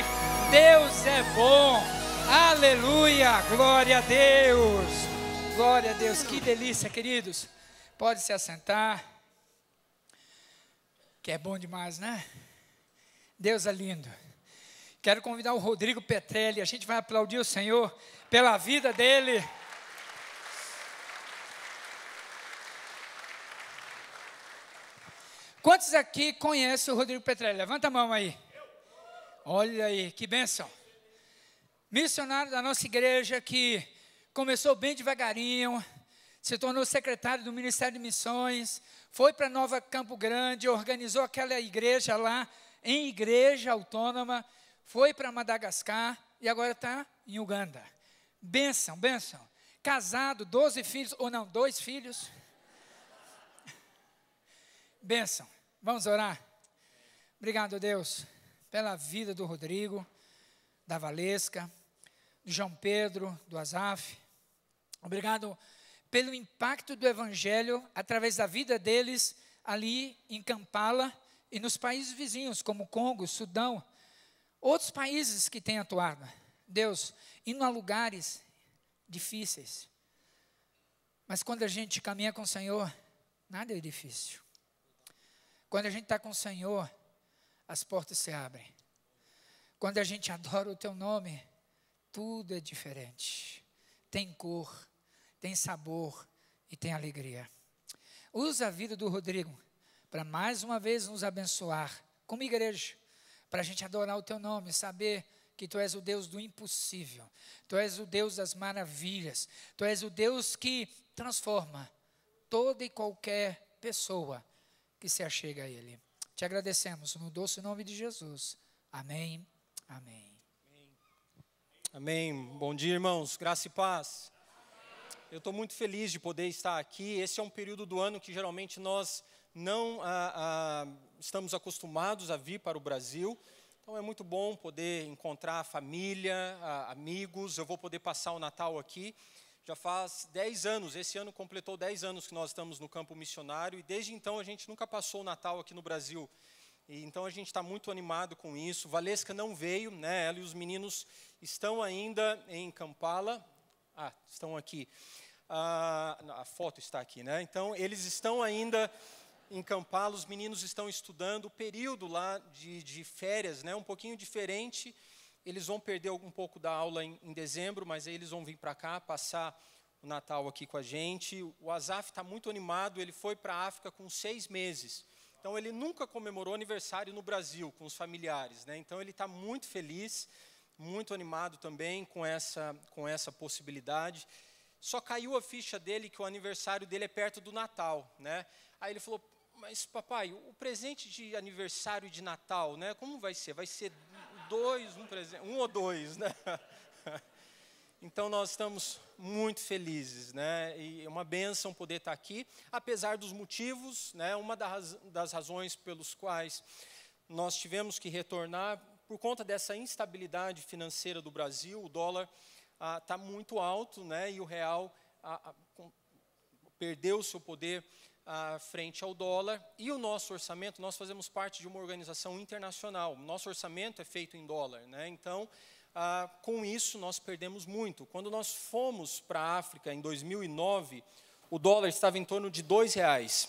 Deus é bom. Aleluia, glória a Deus, glória a Deus. Que delícia, queridos. Pode se assentar, que é bom demais, né? Deus é lindo. Quero convidar o Rodrigo Petrelli, a gente vai aplaudir o Senhor pela vida dele. Quantos aqui conhecem o Rodrigo Petrelli? Levanta a mão aí. Olha aí, que bênção. Missionário da nossa igreja que começou bem devagarinho, se tornou secretário do Ministério de Missões, foi para Nova Campo Grande, organizou aquela igreja lá, em igreja autônoma, foi para Madagascar e agora está em Uganda. Bênção, bênção. Casado, 12 filhos, ou não, 2 filhos. Bênção. Vamos orar? Obrigado, Deus, pela vida do Rodrigo, da Valesca, do João Pedro, do Azaf. Obrigado pelo impacto do Evangelho através da vida deles ali em Kampala e nos países vizinhos, como Congo, Sudão, outros países que têm atuado. Deus, indo a lugares difíceis. Mas quando a gente caminha com o Senhor, nada é difícil. Quando a gente está com o Senhor, as portas se abrem. Quando a gente adora o Teu nome, tudo é diferente. Tem cor, tem sabor e tem alegria. Usa a vida do Rodrigo para mais uma vez nos abençoar como igreja, para a gente adorar o Teu nome, saber que Tu és o Deus do impossível, Tu és o Deus das maravilhas, Tu és o Deus que transforma toda e qualquer pessoa que se achega a Ele. Te agradecemos no doce nome de Jesus. Amém, amém. Amém. Bom dia, irmãos. Graça e paz. Eu estou muito feliz de poder estar aqui. Esse é um período do ano que geralmente nós não estamos acostumados a vir para o Brasil. Então é muito bom poder encontrar a família, amigos. Eu vou poder passar o Natal aqui. Já faz 10 anos, esse ano completou 10 anos que nós estamos no campo missionário. E desde então a gente nunca passou o Natal aqui no Brasil. E então a gente está muito animado com isso. Valesca não veio, né? Ela e os meninos estão ainda em Kampala. Estão aqui. A foto está aqui, né? Então eles estão ainda em Kampala, os meninos estão estudando. O período lá de férias, né? Um pouquinho diferente. Eles vão perder um pouco da aula em dezembro, mas aí eles vão vir para cá, passar o Natal aqui com a gente. O Azaf está muito animado, ele foi para a África com 6 meses. Então, ele nunca comemorou aniversário no Brasil, com os familiares, né? Então, ele está muito feliz, muito animado também com essa possibilidade. Só caiu a ficha dele que o aniversário dele é perto do Natal, né? Aí ele falou, mas papai, o presente de aniversário de Natal, né? Como vai ser? Vai ser 2, um ou 2, né? Então, nós estamos muito felizes, né? E é uma bênção poder estar aqui, apesar dos motivos, né? Uma das razões pelos quais nós tivemos que retornar, por conta dessa instabilidade financeira do Brasil, o dólar está muito alto, né? E o real perdeu o seu poder frente ao dólar. E o nosso orçamento, nós fazemos parte de uma organização internacional, nosso orçamento é feito em dólar, né? Então, com isso, nós perdemos muito. Quando nós fomos para a África em 2009, o dólar estava em torno de R$2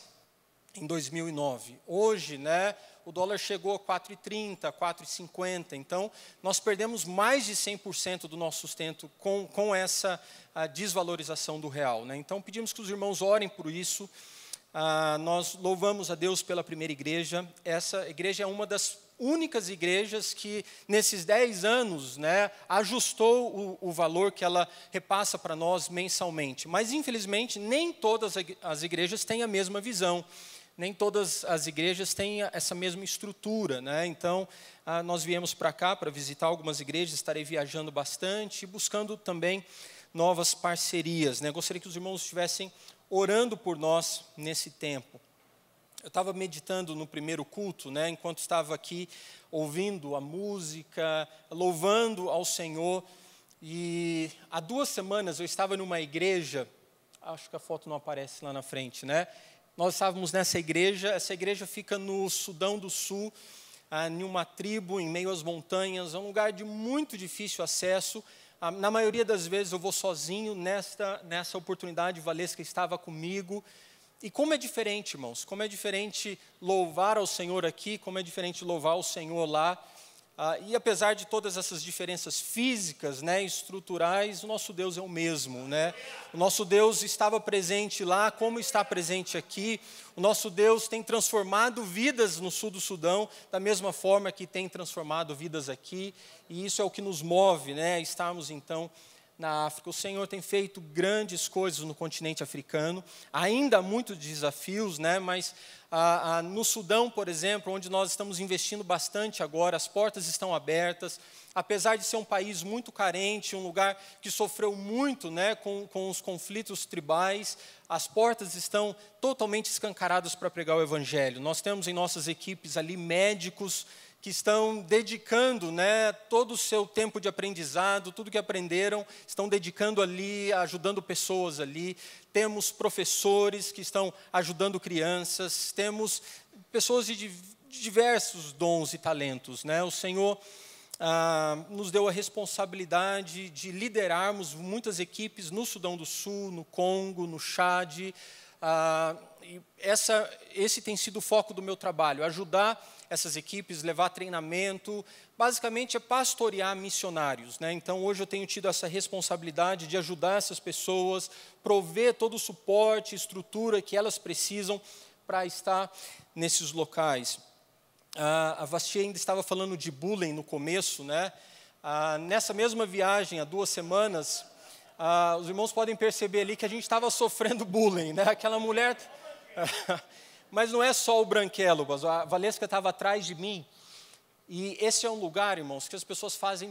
em 2009. Hoje, né, o dólar chegou a 4,30, 4,50. Então, nós perdemos mais de 100% do nosso sustento com essa desvalorização do real, né? Então, pedimos que os irmãos orem por isso. Nós louvamos a Deus pela primeira igreja. Essa igreja é uma das únicas igrejas que, nesses 10 anos, né, ajustou o valor que ela repassa para nós mensalmente. Mas, infelizmente, nem todas as igrejas têm a mesma visão. Nem todas as igrejas têm essa mesma estrutura, né? Então, nós viemos para cá para visitar algumas igrejas, estarei viajando bastante e buscando também novas parcerias, né? Gostaria que os irmãos estivessem orando por nós nesse tempo. Eu estava meditando no primeiro culto, né, enquanto estava aqui ouvindo a música, louvando ao Senhor. E há 2 semanas eu estava numa igreja acho que a foto não aparece lá na frente, né? Nós estávamos nessa igreja, essa igreja fica no Sudão do Sul, em uma tribo, em meio às montanhas, é um lugar de muito difícil acesso. Na maioria das vezes eu vou sozinho, nessa oportunidade Valesca estava comigo. E como é diferente, irmãos, como é diferente louvar ao Senhor aqui, como é diferente louvar ao Senhor lá. E apesar de todas essas diferenças físicas, né, estruturais, o nosso Deus é o mesmo, né? O nosso Deus estava presente lá, como está presente aqui. O nosso Deus tem transformado vidas no sul do Sudão, da mesma forma que tem transformado vidas aqui. E isso é o que nos move, né, estarmos então na África. O Senhor tem feito grandes coisas no continente africano. Ainda há muitos desafios, né, mas no Sudão, por exemplo, onde nós estamos investindo bastante agora, as portas estão abertas. Apesar de ser um país muito carente, um lugar que sofreu muito, né, com os conflitos tribais, as portas estão totalmente escancaradas para pregar o Evangelho. Nós temos em nossas equipes ali médicos que estão dedicando, né, todo o seu tempo de aprendizado, tudo que aprenderam, estão dedicando ali, ajudando pessoas ali. Temos professores que estão ajudando crianças, temos pessoas de diversos dons e talentos, né? O Senhor nos deu a responsabilidade de liderarmos muitas equipes no Sudão do Sul, no Congo, no Chad. Esse tem sido o foco do meu trabalho, ajudar essas equipes, levar treinamento, basicamente é pastorear missionários, né? Então, hoje eu tenho tido essa responsabilidade de ajudar essas pessoas, prover todo o suporte, estrutura que elas precisam para estar nesses locais. A Vasti ainda estava falando de bullying no começo, né? Nessa mesma viagem, há 2 semanas, os irmãos podem perceber ali que a gente estava sofrendo bullying, né? Aquela mulher... Mas não é só o branquelo, a Valesca estava atrás de mim, e esse é um lugar, irmãos, que as pessoas fazem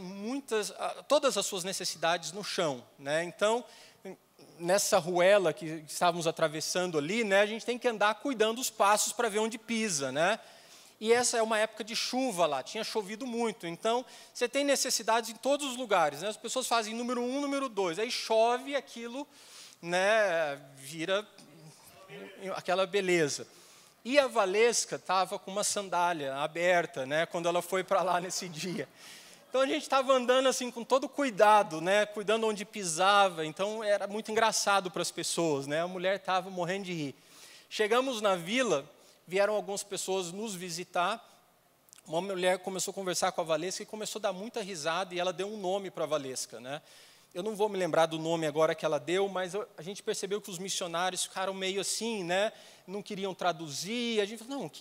todas as suas necessidades no chão, né? Então, nessa ruela que estávamos atravessando ali, né, a gente tem que andar cuidando dos passos para ver onde pisa, né? E essa é uma época de chuva lá, tinha chovido muito, então você tem necessidades em todos os lugares, né? As pessoas fazem número 1, número 2, aí chove aquilo, né, vira aquela beleza. E a Valesca estava com uma sandália aberta, né, quando ela foi para lá nesse dia. Então a gente estava andando assim com todo cuidado, né, cuidando onde pisava. Então era muito engraçado para as pessoas, né? A mulher estava morrendo de rir. Chegamos na vila, vieram algumas pessoas nos visitar. Uma mulher começou a conversar com a Valesca e começou a dar muita risada, e ela deu um nome para a Valesca, né? Eu não vou me lembrar do nome agora que ela deu, mas a gente percebeu que os missionários ficaram meio assim, né? Não queriam traduzir. A gente falou, não,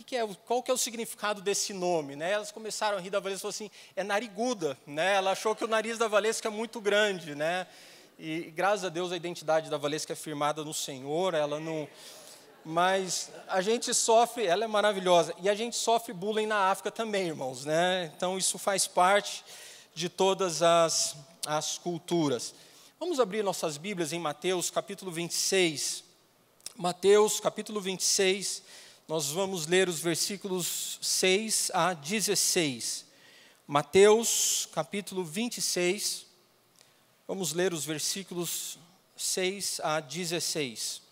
qual que é o significado desse nome? Né? Elas começaram a rir da Valesca e falaram assim, é nariguda. Né? Ela achou que o nariz da Valesca é muito grande. Né? E graças a Deus a identidade da Valesca é firmada no Senhor, ela não... Mas a gente sofre, ela é maravilhosa, e a gente sofre bullying na África também, irmãos. Né? Então isso faz parte de todas as culturas. Vamos abrir nossas Bíblias em Mateus, capítulo 26. Mateus, capítulo 26, nós vamos ler os versículos 6 a 16. Mateus, capítulo 26, vamos ler os versículos 6 a 16.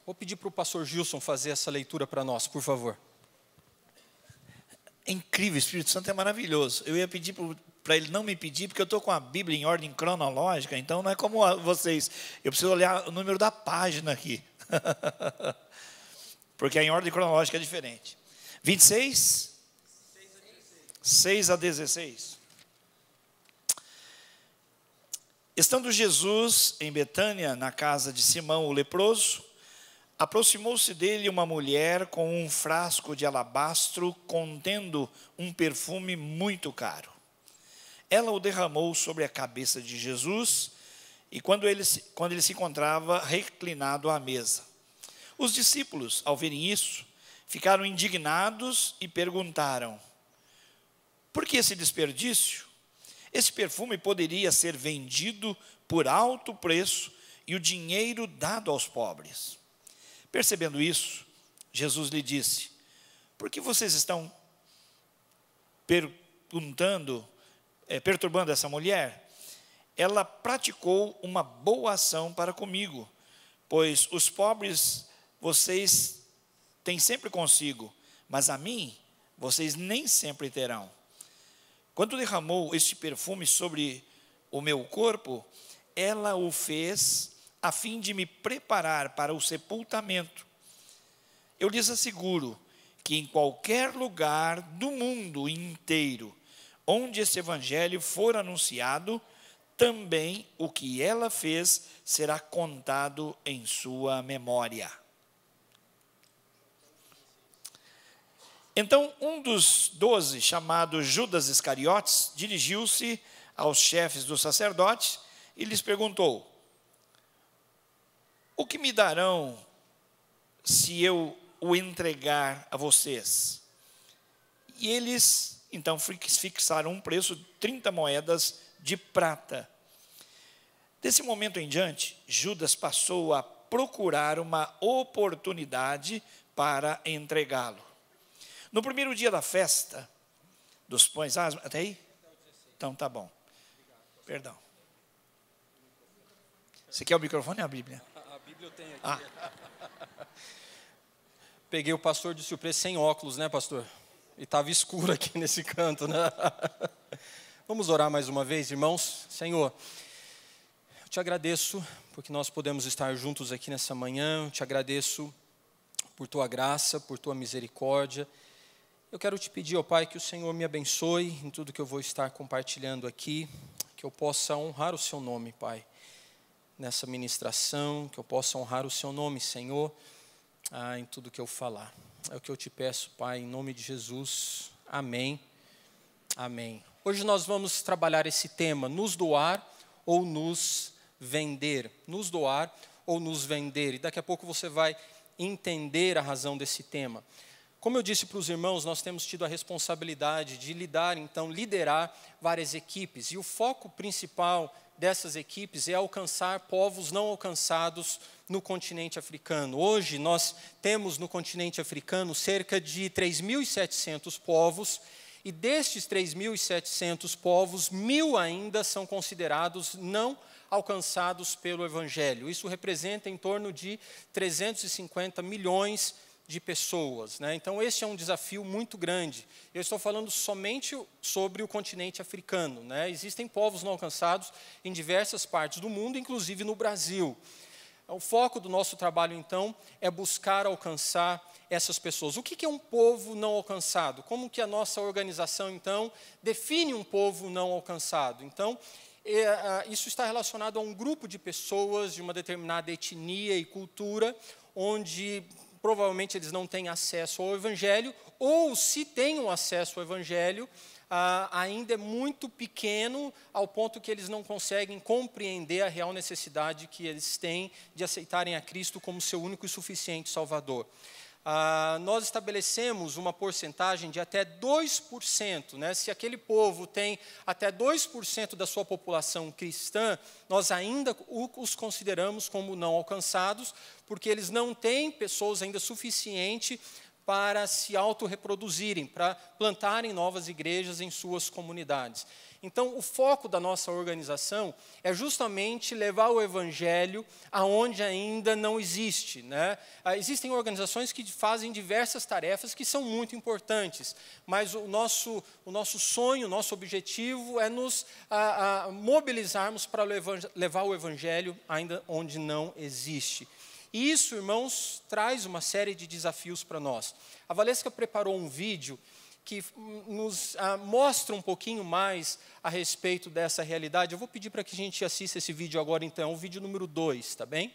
Vou pedir para o pastor Gilson fazer essa leitura para nós, por favor. É incrível, o Espírito Santo é maravilhoso. Eu ia pedir para ele não me pedir, porque eu estou com a Bíblia em ordem cronológica, então não é como vocês. Eu preciso olhar o número da página aqui. Porque em ordem cronológica é diferente. 26? 6 a 16. Estando Jesus em Betânia, na casa de Simão o leproso, aproximou-se dele uma mulher com um frasco de alabastro contendo um perfume muito caro. Ela o derramou sobre a cabeça de Jesus e quando ele se encontrava reclinado à mesa. Os discípulos, ao verem isso, ficaram indignados e perguntaram: por que esse desperdício? Esse perfume poderia ser vendido por alto preço e o dinheiro dado aos pobres. Percebendo isso, Jesus lhe disse: por que vocês estão perturbando essa mulher? ela praticou uma boa ação para comigo, pois os pobres vocês têm sempre consigo, mas a mim vocês nem sempre terão. Quando derramou este perfume sobre o meu corpo, ela o fez a fim de me preparar para o sepultamento. Eu lhes asseguro que em qualquer lugar do mundo inteiro, onde esse evangelho for anunciado, também o que ela fez será contado em sua memória. Então, um dos 12, chamado Judas Iscariotes, dirigiu-se aos chefes dos sacerdotes e lhes perguntou: o que me darão se eu o entregar a vocês? E eles, então, fixaram um preço de 30 moedas de prata. Desse momento em diante, Judas passou a procurar uma oportunidade para entregá-lo. No primeiro dia da festa dos pães, até aí? Então tá bom. Perdão. Você quer o microfone ou a Bíblia? A Bíblia eu tenho aqui. Peguei o pastor de surpresa sem óculos, né, pastor? E estava escuro aqui nesse canto, né? Vamos orar mais uma vez, irmãos. Senhor, eu te agradeço porque nós podemos estar juntos aqui nessa manhã. Eu te agradeço por tua graça, por tua misericórdia. Eu quero te pedir, ó Pai, que o Senhor me abençoe em tudo que eu vou estar compartilhando aqui, que eu possa honrar o seu nome, Pai, nessa ministração, que eu possa honrar o seu nome, Senhor, em tudo que eu falar. É o que eu te peço, Pai, em nome de Jesus. Amém. Amém. Hoje nós vamos trabalhar esse tema, nos doar ou nos vender. Nos doar ou nos vender. E daqui a pouco você vai entender a razão desse tema. Como eu disse para os irmãos, nós temos tido a responsabilidade de liderar várias equipes. E o foco principal dessas equipes é alcançar povos não alcançados no continente africano. Hoje nós temos no continente africano cerca de 3.700 povos, e destes 3.700 povos, 1.000 ainda são considerados não alcançados pelo Evangelho. Isso representa em torno de 350 milhões de pessoas, né? Então, esse é um desafio muito grande. Eu estou falando somente sobre o continente africano, né? Existem povos não alcançados em diversas partes do mundo, inclusive no Brasil. O foco do nosso trabalho, então, é buscar alcançar essas pessoas. O que é um povo não alcançado? Como que a nossa organização, então, define um povo não alcançado? Então, isso está relacionado a um grupo de pessoas de uma determinada etnia e cultura, onde provavelmente eles não têm acesso ao Evangelho, ou se têm um acesso ao Evangelho, ainda é muito pequeno, ao ponto que eles não conseguem compreender a real necessidade que eles têm de aceitarem a Cristo como seu único e suficiente Salvador. Nós estabelecemos uma porcentagem de até 2%, né? Se aquele povo tem até 2% da sua população cristã, nós ainda os consideramos como não alcançados, porque eles não têm pessoas ainda suficiente para se autorreproduzirem, para plantarem novas igrejas em suas comunidades. Então, o foco da nossa organização é justamente levar o Evangelho aonde ainda não existe, né? Existem organizações que fazem diversas tarefas que são muito importantes, mas o nosso sonho, o nosso objetivo é nos mobilizarmos para levar o Evangelho ainda onde não existe. E isso, irmãos, traz uma série de desafios para nós. A Valesca preparou um vídeo que nos mostra um pouquinho mais a respeito dessa realidade. Eu vou pedir para que a gente assista esse vídeo agora, então, o vídeo número 2, tá bem?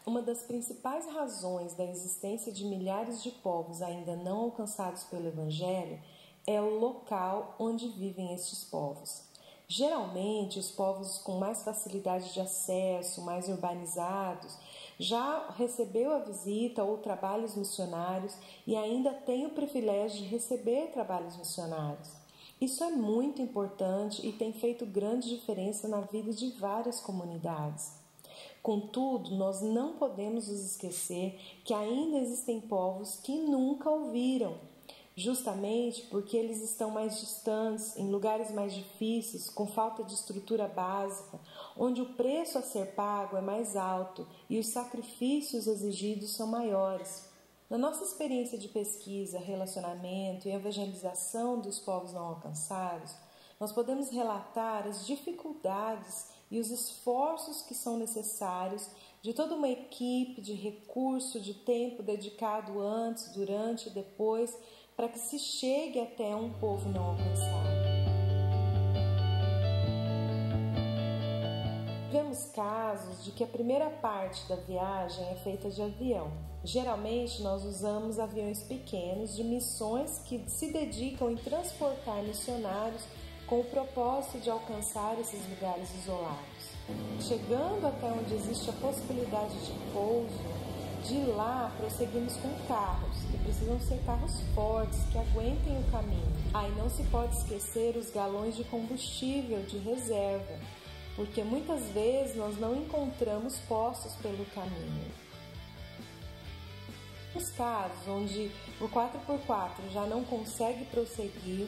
Uma das principais razões da existência de milhares de povos ainda não alcançados pelo Evangelho é o local onde vivem estes povos. Geralmente, os povos com mais facilidade de acesso, mais urbanizados, já recebeu a visita ou trabalhos missionários e ainda tem o privilégio de receber trabalhos missionários. Isso é muito importante e tem feito grande diferença na vida de várias comunidades. Contudo, nós não podemos nos esquecer que ainda existem povos que nunca ouviram, justamente porque eles estão mais distantes, em lugares mais difíceis, com falta de estrutura básica, onde o preço a ser pago é mais alto e os sacrifícios exigidos são maiores. Na nossa experiência de pesquisa, relacionamento e evangelização dos povos não alcançados, nós podemos relatar as dificuldades e os esforços que são necessários de toda uma equipe, de recurso, de tempo dedicado antes, durante e depois, para que se chegue até um povo não alcançado. Vemos casos de que a primeira parte da viagem é feita de avião. Geralmente nós usamos aviões pequenos de missões que se dedicam em transportar missionários com o propósito de alcançar esses lugares isolados. Chegando até onde existe a possibilidade de pouso, de lá prosseguimos com carros, que precisam ser carros fortes, que aguentem o caminho. Aí não se pode esquecer os galões de combustível de reserva, porque muitas vezes nós não encontramos postos pelo caminho. Nos casos onde o 4x4 já não consegue prosseguir,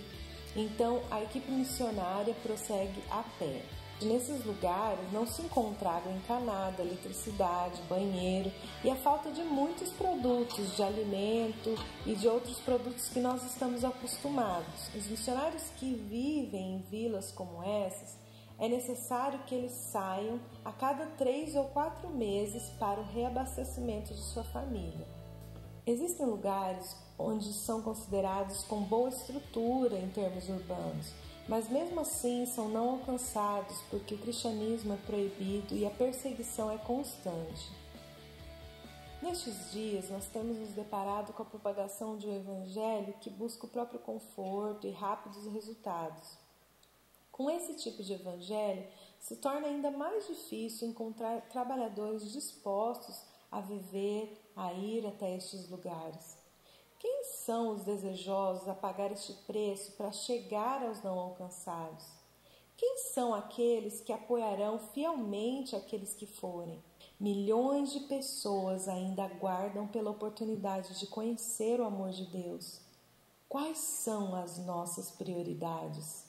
então a equipe missionária prossegue a pé. Nesses lugares não se encontra água encanada, eletricidade, banheiro e a falta de muitos produtos de alimento e de outros produtos que nós estamos acostumados. Os missionários que vivem em vilas como essas, é necessário que eles saiam a cada 3 ou 4 meses para o reabastecimento de sua família. Existem lugares onde são considerados com boa estrutura em termos urbanos, mas mesmo assim são não alcançados porque o cristianismo é proibido e a perseguição é constante. Nestes dias, nós temos nos deparado com a propagação de um evangelho que busca o próprio conforto e rápidos resultados. Com esse tipo de evangelho, se torna ainda mais difícil encontrar trabalhadores dispostos a viver, a ir até estes lugares. Quem são os desejosos a pagar este preço para chegar aos não alcançados? Quem são aqueles que apoiarão fielmente aqueles que forem? Milhões de pessoas ainda aguardam pela oportunidade de conhecer o amor de Deus. Quais são as nossas prioridades?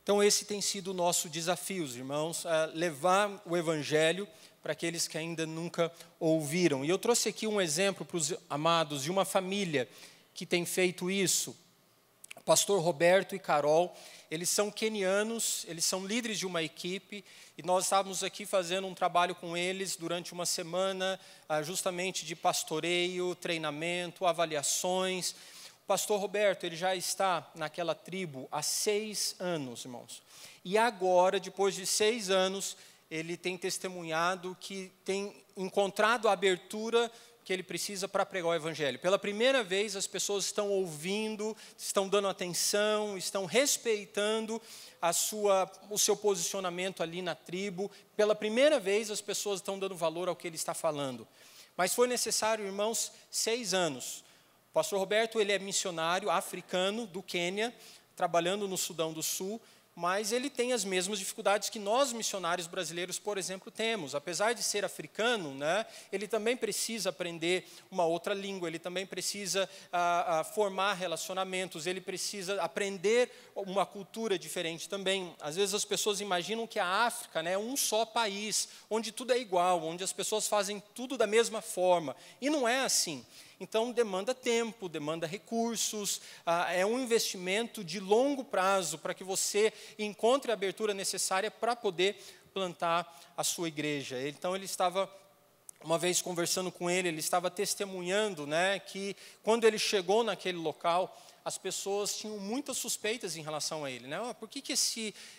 Então esse tem sido o nosso desafio, irmãos, levar o Evangelho para aqueles que ainda nunca ouviram. E eu trouxe aqui um exemplo para os amados de uma família que tem feito isso. O pastor Roberto e Carol, eles são quenianos, eles são líderes de uma equipe, e nós estávamos aqui fazendo um trabalho com eles durante uma semana, justamente de pastoreio, treinamento, avaliações. O pastor Roberto, ele já está naquela tribo há 6 anos, irmãos. E agora, depois de 6 anos, ele tem testemunhado que tem encontrado a abertura que ele precisa para pregar o Evangelho. Pela primeira vez, as pessoas estão ouvindo, estão dando atenção, estão respeitando o seu posicionamento ali na tribo. Pela primeira vez, as pessoas estão dando valor ao que ele está falando. Mas foi necessário, irmãos, 6 anos. O pastor Roberto, ele é missionário africano do Quênia, trabalhando no Sudão do Sul, mas ele tem as mesmas dificuldades que nós, missionários brasileiros, por exemplo, temos. Apesar de ser africano, né, ele também precisa aprender uma outra língua, ele também precisa formar relacionamentos, ele precisa aprender uma cultura diferente também. Às vezes as pessoas imaginam que a África, né, é um só país, onde tudo é igual, onde as pessoas fazem tudo da mesma forma. E não é assim. Então, demanda tempo, demanda recursos, é um investimento de longo prazo para que você encontre a abertura necessária para poder plantar a sua igreja. Então, ele estava, uma vez conversando com ele estava testemunhando, né, que quando ele chegou naquele local, as pessoas tinham muitas suspeitas em relação a ele, né? Por que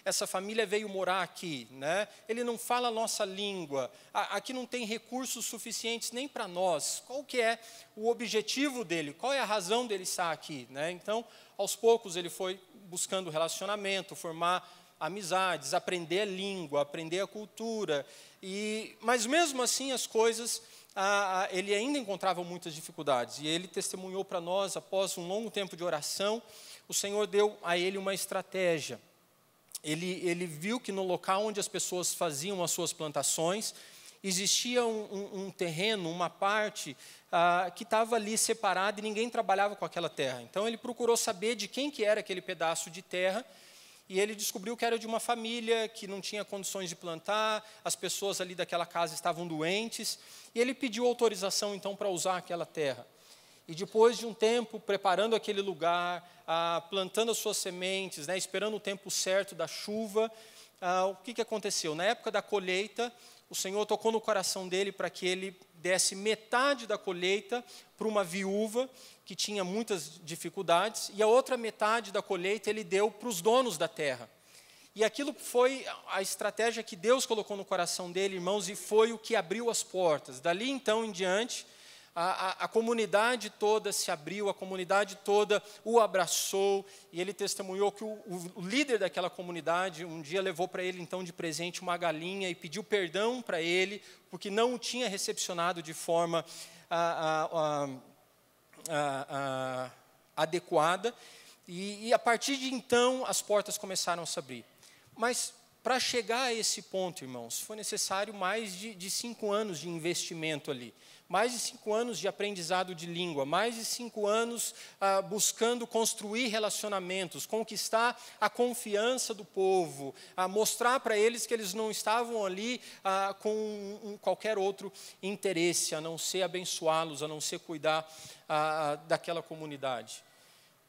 essa família veio morar aqui, né? Ele não fala a nossa língua, aqui não tem recursos suficientes nem para nós. Qual que é o objetivo dele? Qual é a razão dele estar aqui, né? Então, aos poucos ele foi buscando relacionamento, formar amizades, aprender a língua, aprender a cultura. Mas mesmo assim as coisas ele ainda encontrava muitas dificuldades. E ele testemunhou para nós, após um longo tempo de oração, o Senhor deu a ele uma estratégia. Ele viu que no local onde as pessoas faziam as suas plantações, existia um terreno, uma parte que estava ali separada e ninguém trabalhava com aquela terra. Então ele procurou saber de quem que era aquele pedaço de terra e ele descobriu que era de uma família que não tinha condições de plantar, as pessoas ali daquela casa estavam doentes e ele pediu autorização então para usar aquela terra. E depois de um tempo preparando aquele lugar, plantando as suas sementes, né, esperando o tempo certo da chuva, o que aconteceu? Na época da colheita, o Senhor tocou no coração dele para que ele desse metade da colheita para uma viúva que tinha muitas dificuldades, e a outra metade da colheita ele deu para os donos da terra. E aquilo foi a estratégia que Deus colocou no coração dele, irmãos, e foi o que abriu as portas. Dali então em diante, a comunidade toda se abriu, a comunidade toda o abraçou, e ele testemunhou que o líder daquela comunidade um dia levou para ele então de presente uma galinha e pediu perdão para ele, porque não o tinha recepcionado de forma adequada, e a partir de então as portas começaram a se abrir. Mas para chegar a esse ponto, irmãos, foi necessário mais de 5 anos de investimento ali. Mais de 5 anos de aprendizado de língua, mais de 5 anos buscando construir relacionamentos, conquistar a confiança do povo, mostrar para eles que eles não estavam ali com qualquer outro interesse, a não ser abençoá-los, a não ser cuidar daquela comunidade.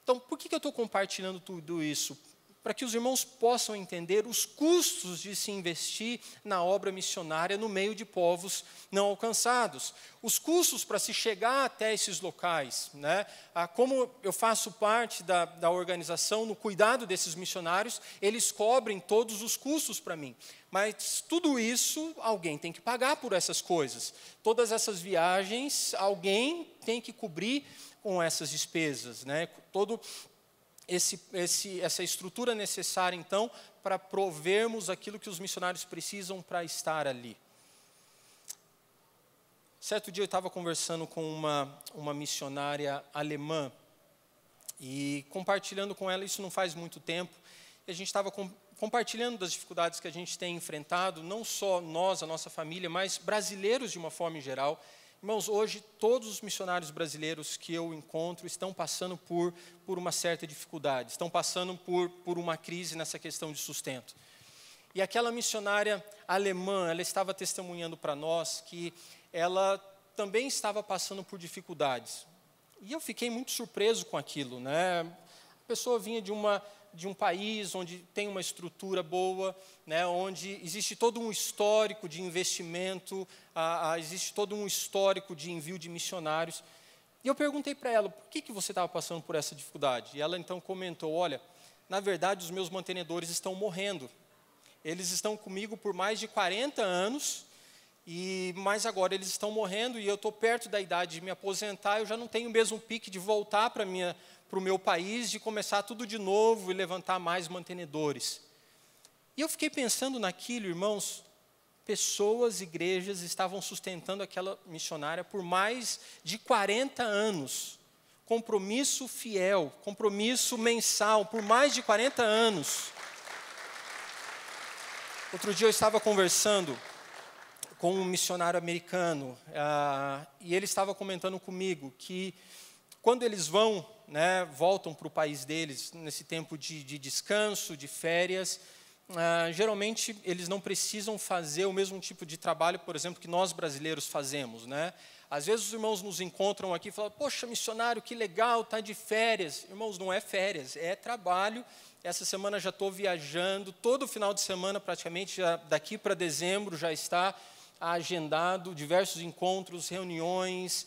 Então, por que eu estou compartilhando tudo isso? Para que os irmãos possam entender os custos de se investir na obra missionária no meio de povos não alcançados. Os custos para se chegar até esses locais, né? Como eu faço parte da organização, no cuidado desses missionários, eles cobrem todos os custos para mim. Mas tudo isso, alguém tem que pagar por essas coisas. Todas essas viagens, alguém tem que cobrir com essas despesas, né? Essa estrutura necessária, então, para provermos aquilo que os missionários precisam para estar ali. Certo dia eu estava conversando com uma missionária alemã e compartilhando com ela, isso não faz muito tempo, e a gente estava compartilhando das dificuldades que a gente tem enfrentado, não só nós, a nossa família, mas brasileiros de uma forma em geral. Irmãos, hoje todos os missionários brasileiros que eu encontro estão passando por uma certa dificuldade, estão passando por uma crise nessa questão de sustento. E aquela missionária alemã, ela estava testemunhando para nós que ela também estava passando por dificuldades. E eu fiquei muito surpreso com aquilo, né? A pessoa vinha de um país onde tem uma estrutura boa, né, onde existe todo um histórico de investimento, existe todo um histórico de envio de missionários. E eu perguntei para ela, por que você estava passando por essa dificuldade? E ela então comentou, olha, na verdade os meus mantenedores estão morrendo. Eles estão comigo por mais de 40 anos, mas agora eles estão morrendo e eu estou perto da idade de me aposentar, eu já não tenho mesmo o pique de voltar para o meu país, de começar tudo de novo e levantar mais mantenedores. E eu fiquei pensando naquilo, irmãos, pessoas, igrejas estavam sustentando aquela missionária por mais de 40 anos. Compromisso fiel, compromisso mensal, por mais de 40 anos. Outro dia eu estava conversando com um missionário americano, e ele estava comentando comigo que quando eles voltam para o país deles, nesse tempo de descanso, de férias, geralmente eles não precisam fazer o mesmo tipo de trabalho, por exemplo, que nós brasileiros fazemos, né? Às vezes os irmãos nos encontram aqui e falam, poxa, missionário, que legal, está de férias. Irmãos, não é férias, é trabalho. Essa semana já estou viajando, todo final de semana praticamente, daqui para dezembro já está agendado, diversos encontros, reuniões,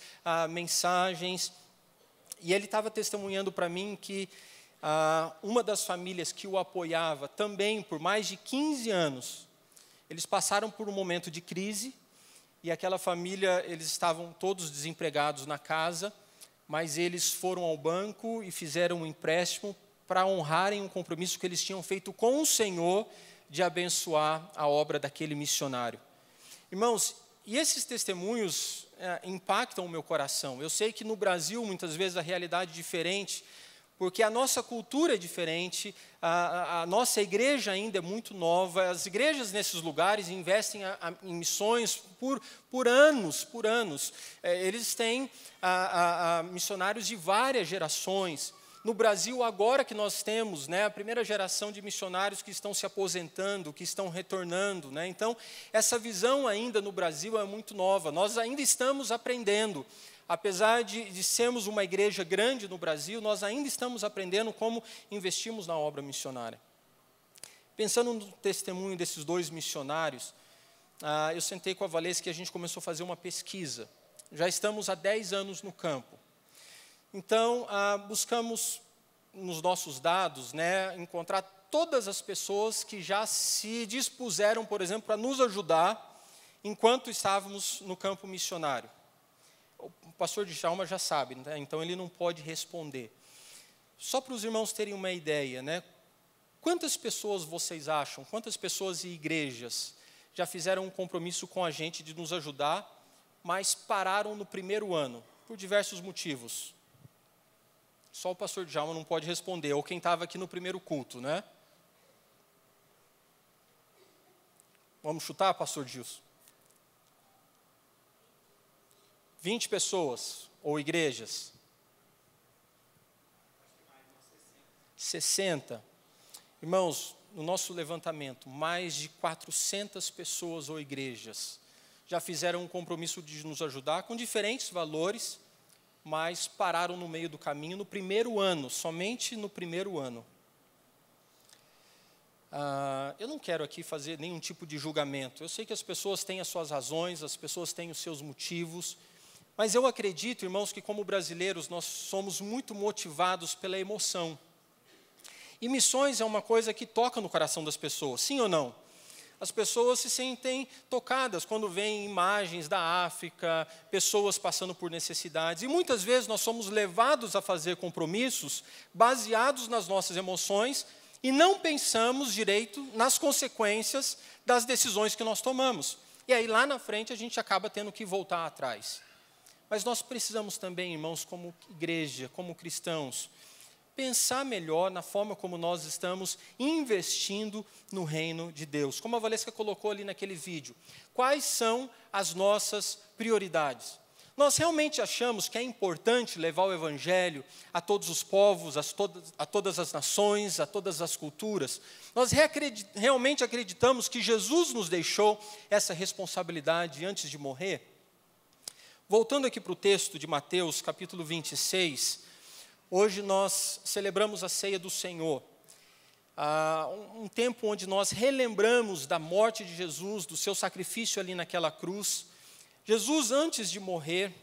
mensagens. E ele estava testemunhando para mim que uma das famílias que o apoiava também por mais de 15 anos, eles passaram por um momento de crise, e aquela família, eles estavam todos desempregados na casa, mas eles foram ao banco e fizeram um empréstimo para honrarem um compromisso que eles tinham feito com o Senhor de abençoar a obra daquele missionário. Irmãos, e esses testemunhos impactam o meu coração. Eu sei que no Brasil, muitas vezes, a realidade é diferente, porque a nossa cultura é diferente, a nossa igreja ainda é muito nova, as igrejas nesses lugares investem em missões por anos. Eles têm missionários de várias gerações. No Brasil, agora que nós temos, né, a primeira geração de missionários que estão se aposentando, que estão retornando, né? Então, essa visão ainda no Brasil é muito nova. Nós ainda estamos aprendendo. Apesar de sermos uma igreja grande no Brasil, nós ainda estamos aprendendo como investimos na obra missionária. Pensando no testemunho desses 2 missionários, eu sentei com a Valesca e a gente começou a fazer uma pesquisa. Já estamos há 10 anos no campo. Então, buscamos nos nossos dados, né, encontrar todas as pessoas que já se dispuseram, por exemplo, para nos ajudar enquanto estávamos no campo missionário. O pastor Djalma já sabe, né, então ele não pode responder. Só para os irmãos terem uma ideia, né, quantas pessoas vocês acham, quantas pessoas e igrejas já fizeram um compromisso com a gente de nos ajudar, mas pararam no primeiro ano, por diversos motivos? Só o pastor Djalma não pode responder, ou quem estava aqui no primeiro culto, né? Vamos chutar, pastor Gilson? 20 pessoas, ou igrejas? 60. Irmãos, no nosso levantamento, mais de 400 pessoas ou igrejas já fizeram um compromisso de nos ajudar com diferentes valores, mas pararam no meio do caminho no primeiro ano, somente no primeiro ano. Eu não quero aqui fazer nenhum tipo de julgamento. Eu sei que as pessoas têm as suas razões, as pessoas têm os seus motivos, mas eu acredito, irmãos, que como brasileiros nós somos muito motivados pela emoção. E missões é uma coisa que toca no coração das pessoas, sim ou não? As pessoas se sentem tocadas quando veem imagens da África, pessoas passando por necessidades. E muitas vezes nós somos levados a fazer compromissos baseados nas nossas emoções e não pensamos direito nas consequências das decisões que nós tomamos. E aí lá na frente a gente acaba tendo que voltar atrás. Mas nós precisamos também, irmãos, como igreja, como cristãos, pensar melhor na forma como nós estamos investindo no reino de Deus. Como a Valesca colocou ali naquele vídeo, quais são as nossas prioridades? Nós realmente achamos que é importante levar o Evangelho a todos os povos, a todas as nações, a todas as culturas? Nós realmente acreditamos que Jesus nos deixou essa responsabilidade antes de morrer? Voltando aqui para o texto de Mateus, capítulo 26, hoje nós celebramos a ceia do Senhor, um tempo onde nós relembramos da morte de Jesus, do seu sacrifício ali naquela cruz. Jesus, antes de morrer,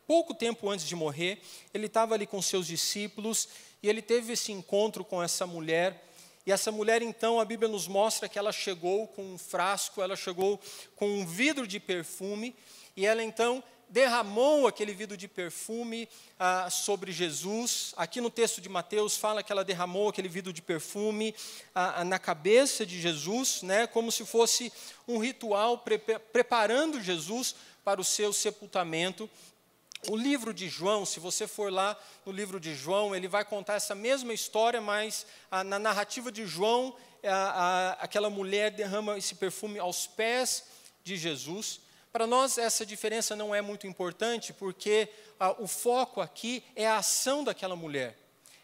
pouco tempo antes de morrer, ele estava ali com seus discípulos e ele teve esse encontro com essa mulher. E essa mulher, então, a Bíblia nos mostra que ela chegou com um frasco, ela chegou com um vidro de perfume e ela, então, derramou aquele vidro de perfume sobre Jesus. Aqui no texto de Mateus fala que ela derramou aquele vidro de perfume na cabeça de Jesus, né, como se fosse um ritual preparando Jesus para o seu sepultamento. O livro de João, se você for lá no livro de João, ele vai contar essa mesma história, mas na narrativa de João, aquela mulher derrama esse perfume aos pés de Jesus. Para nós, essa diferença não é muito importante, porque o foco aqui é a ação daquela mulher.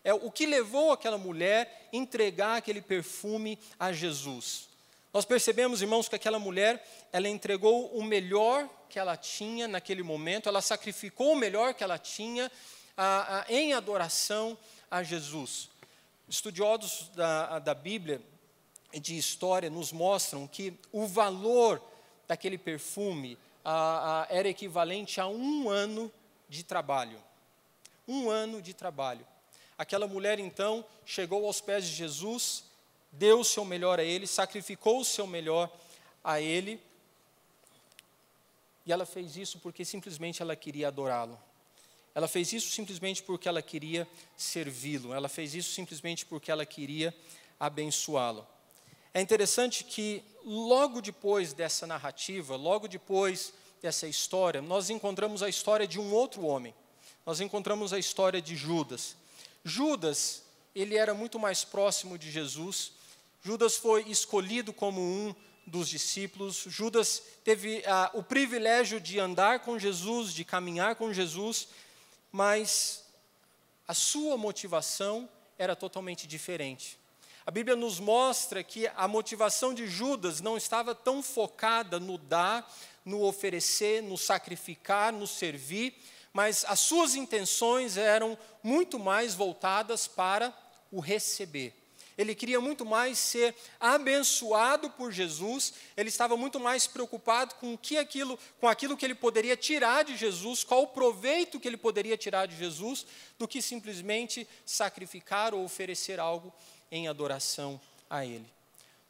É o que levou aquela mulher a entregar aquele perfume a Jesus. Nós percebemos, irmãos, que aquela mulher, ela entregou o melhor que ela tinha naquele momento, ela sacrificou o melhor que ela tinha em adoração a Jesus. Estudiosos da Bíblia e de história nos mostram que o valor daquele perfume era equivalente a 1 ano de trabalho. 1 ano de trabalho. Aquela mulher, então, chegou aos pés de Jesus, deu o seu melhor a ele, sacrificou o seu melhor a ele, e ela fez isso porque simplesmente ela queria adorá-lo. Ela fez isso simplesmente porque ela queria servi-lo. Ela fez isso simplesmente porque ela queria abençoá-lo. É interessante que logo depois dessa narrativa, logo depois dessa história, nós encontramos a história de um outro homem. Nós encontramos a história de Judas. Judas, ele era muito mais próximo de Jesus. Judas foi escolhido como um dos discípulos. Judas teve o privilégio de andar com Jesus, de caminhar com Jesus, mas a sua motivação era totalmente diferente. A Bíblia nos mostra que a motivação de Judas não estava tão focada no dar, no oferecer, no sacrificar, no servir, mas as suas intenções eram muito mais voltadas para o receber. Ele queria muito mais ser abençoado por Jesus, ele estava muito mais preocupado com aquilo que ele poderia tirar de Jesus, qual o proveito que ele poderia tirar de Jesus, do que simplesmente sacrificar ou oferecer algo em adoração a ele.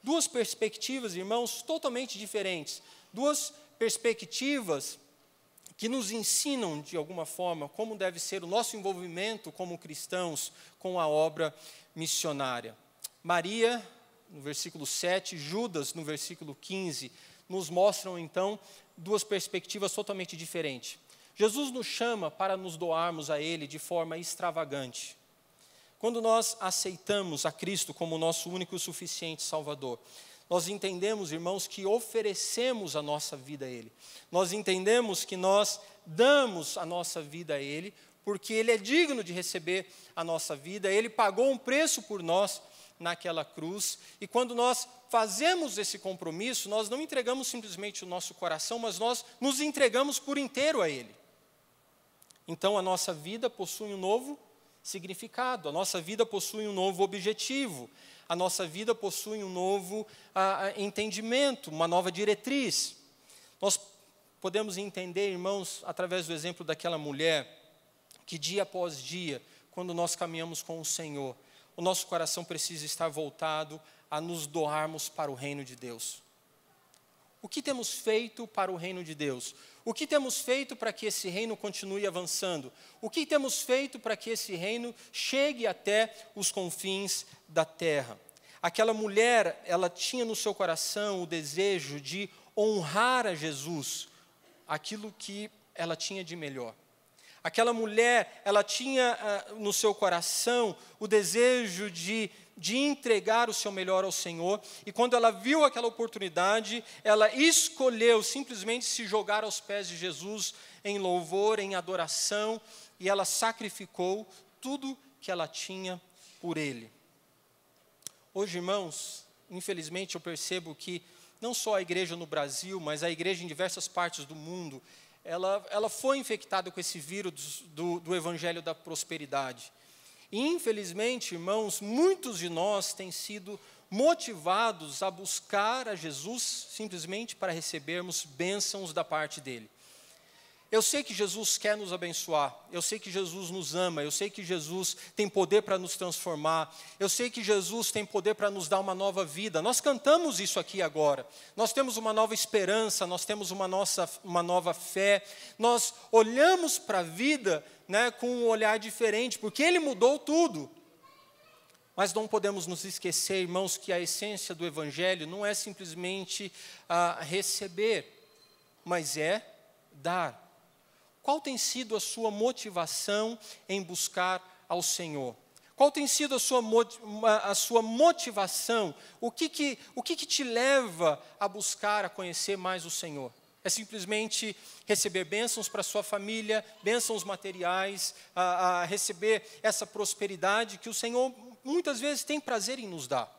Duas perspectivas, irmãos, totalmente diferentes. Duas perspectivas que nos ensinam, de alguma forma, como deve ser o nosso envolvimento como cristãos com a obra missionária. Maria, no versículo 7, Judas, no versículo 15, nos mostram, então, duas perspectivas totalmente diferentes. Jesus nos chama para nos doarmos a Ele de forma extravagante. Quando nós aceitamos a Cristo como nosso único e suficiente Salvador, nós entendemos, irmãos, que oferecemos a nossa vida a Ele. Nós entendemos que nós damos a nossa vida a Ele, porque Ele é digno de receber a nossa vida. Ele pagou um preço por nós naquela cruz. E quando nós fazemos esse compromisso, nós não entregamos simplesmente o nosso coração, mas nós nos entregamos por inteiro a Ele. Então a nossa vida possui um novo significado, a nossa vida possui um novo objetivo, a nossa vida possui um novo entendimento, uma nova diretriz. Nós podemos entender, irmãos, através do exemplo daquela mulher, que dia após dia, quando nós caminhamos com o Senhor, o nosso coração precisa estar voltado a nos doarmos para o reino de Deus. O que temos feito para o reino de Deus? O que temos feito para que esse reino continue avançando? O que temos feito para que esse reino chegue até os confins da terra? Aquela mulher, ela tinha no seu coração o desejo de honrar a Jesus, aquilo que ela tinha de melhor. Aquela mulher, ela tinha no seu coração o desejo de entregar o seu melhor ao Senhor, e quando ela viu aquela oportunidade, ela escolheu simplesmente se jogar aos pés de Jesus em louvor, em adoração, e ela sacrificou tudo que ela tinha por Ele. Hoje, irmãos, infelizmente eu percebo que não só a igreja no Brasil, mas a igreja em diversas partes do mundo, ela foi infectada com esse vírus do evangelho da prosperidade. E, infelizmente, irmãos, muitos de nós têm sido motivados a buscar a Jesus simplesmente para recebermos bênçãos da parte dele. Eu sei que Jesus quer nos abençoar, eu sei que Jesus nos ama, eu sei que Jesus tem poder para nos transformar, eu sei que Jesus tem poder para nos dar uma nova vida. Nós cantamos isso aqui agora, nós temos uma nova esperança, nós temos uma nova fé, nós olhamos para a vida, né, com um olhar diferente, porque Ele mudou tudo. Mas não podemos nos esquecer, irmãos, que a essência do Evangelho não é simplesmente receber, mas é dar. Qual tem sido a sua motivação em buscar ao Senhor? Qual tem sido a sua motivação? O que te leva a buscar, a conhecer mais o Senhor? É simplesmente receber bênçãos para a sua família, bênçãos materiais, a receber essa prosperidade que o Senhor muitas vezes tem prazer em nos dar.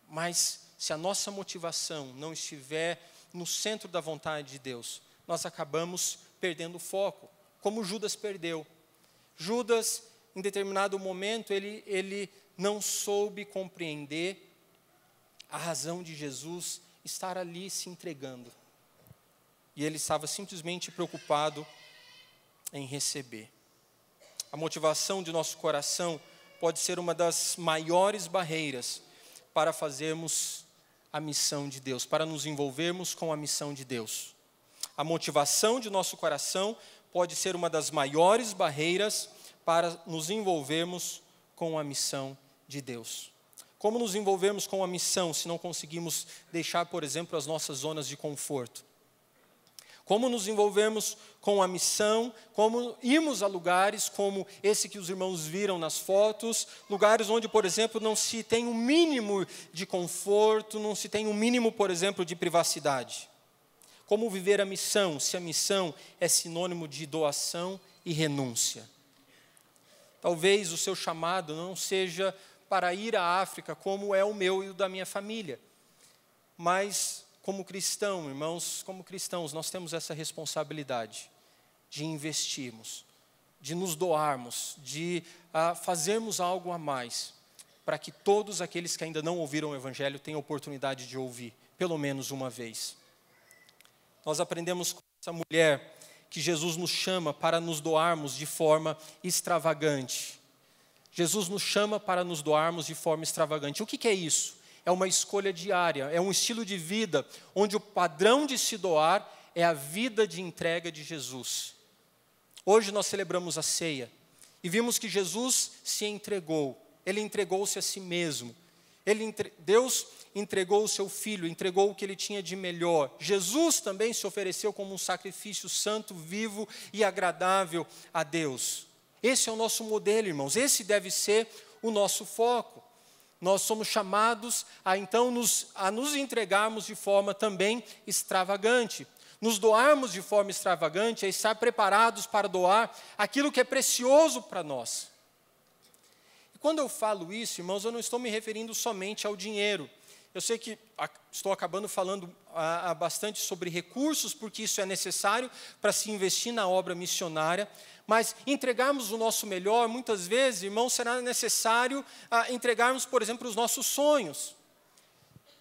Mas se a nossa motivação não estiver no centro da vontade de Deus, nós acabamos perdendo o foco, como Judas perdeu. Judas, em determinado momento, ele não soube compreender a razão de Jesus estar ali se entregando. E ele estava simplesmente preocupado em receber. A motivação de nosso coração pode ser uma das maiores barreiras para fazermos a missão de Deus, para nos envolvermos com a missão de Deus. A motivação de nosso coração pode ser uma das maiores barreiras para nos envolvermos com a missão de Deus. Como nos envolvermos com a missão se não conseguimos deixar, por exemplo, as nossas zonas de conforto? Como nos envolvermos com a missão, como irmos a lugares como esse que os irmãos viram nas fotos, lugares onde, por exemplo, não se tem um mínimo de conforto, não se tem um mínimo, por exemplo, de privacidade. Como viver a missão, se a missão é sinônimo de doação e renúncia. Talvez o seu chamado não seja para ir à África, como é o meu e o da minha família, mas como cristão, irmãos, como cristãos, nós temos essa responsabilidade de investirmos, de nos doarmos, de fazermos algo a mais, para que todos aqueles que ainda não ouviram o Evangelho tenham oportunidade de ouvir, pelo menos uma vez. Nós aprendemos com essa mulher que Jesus nos chama para nos doarmos de forma extravagante. Jesus nos chama para nos doarmos de forma extravagante. O que é isso? É uma escolha diária, é um estilo de vida onde o padrão de se doar é a vida de entrega de Jesus. Hoje nós celebramos a ceia e vimos que Jesus se entregou, Ele entregou-se a si mesmo. Deus entregou o seu Filho, entregou o que Ele tinha de melhor. Jesus também se ofereceu como um sacrifício santo, vivo e agradável a Deus. Esse é o nosso modelo, irmãos, esse deve ser o nosso foco. Nós somos chamados a então nos entregarmos de forma também extravagante. Nos doarmos de forma extravagante é estar preparados para doar aquilo que é precioso para nós. E quando eu falo isso, irmãos, eu não estou me referindo somente ao dinheiro. Eu sei que estou acabando falando bastante sobre recursos, porque isso é necessário para se investir na obra missionária. Mas entregarmos o nosso melhor, muitas vezes, irmãos, será necessário entregarmos, por exemplo, os nossos sonhos.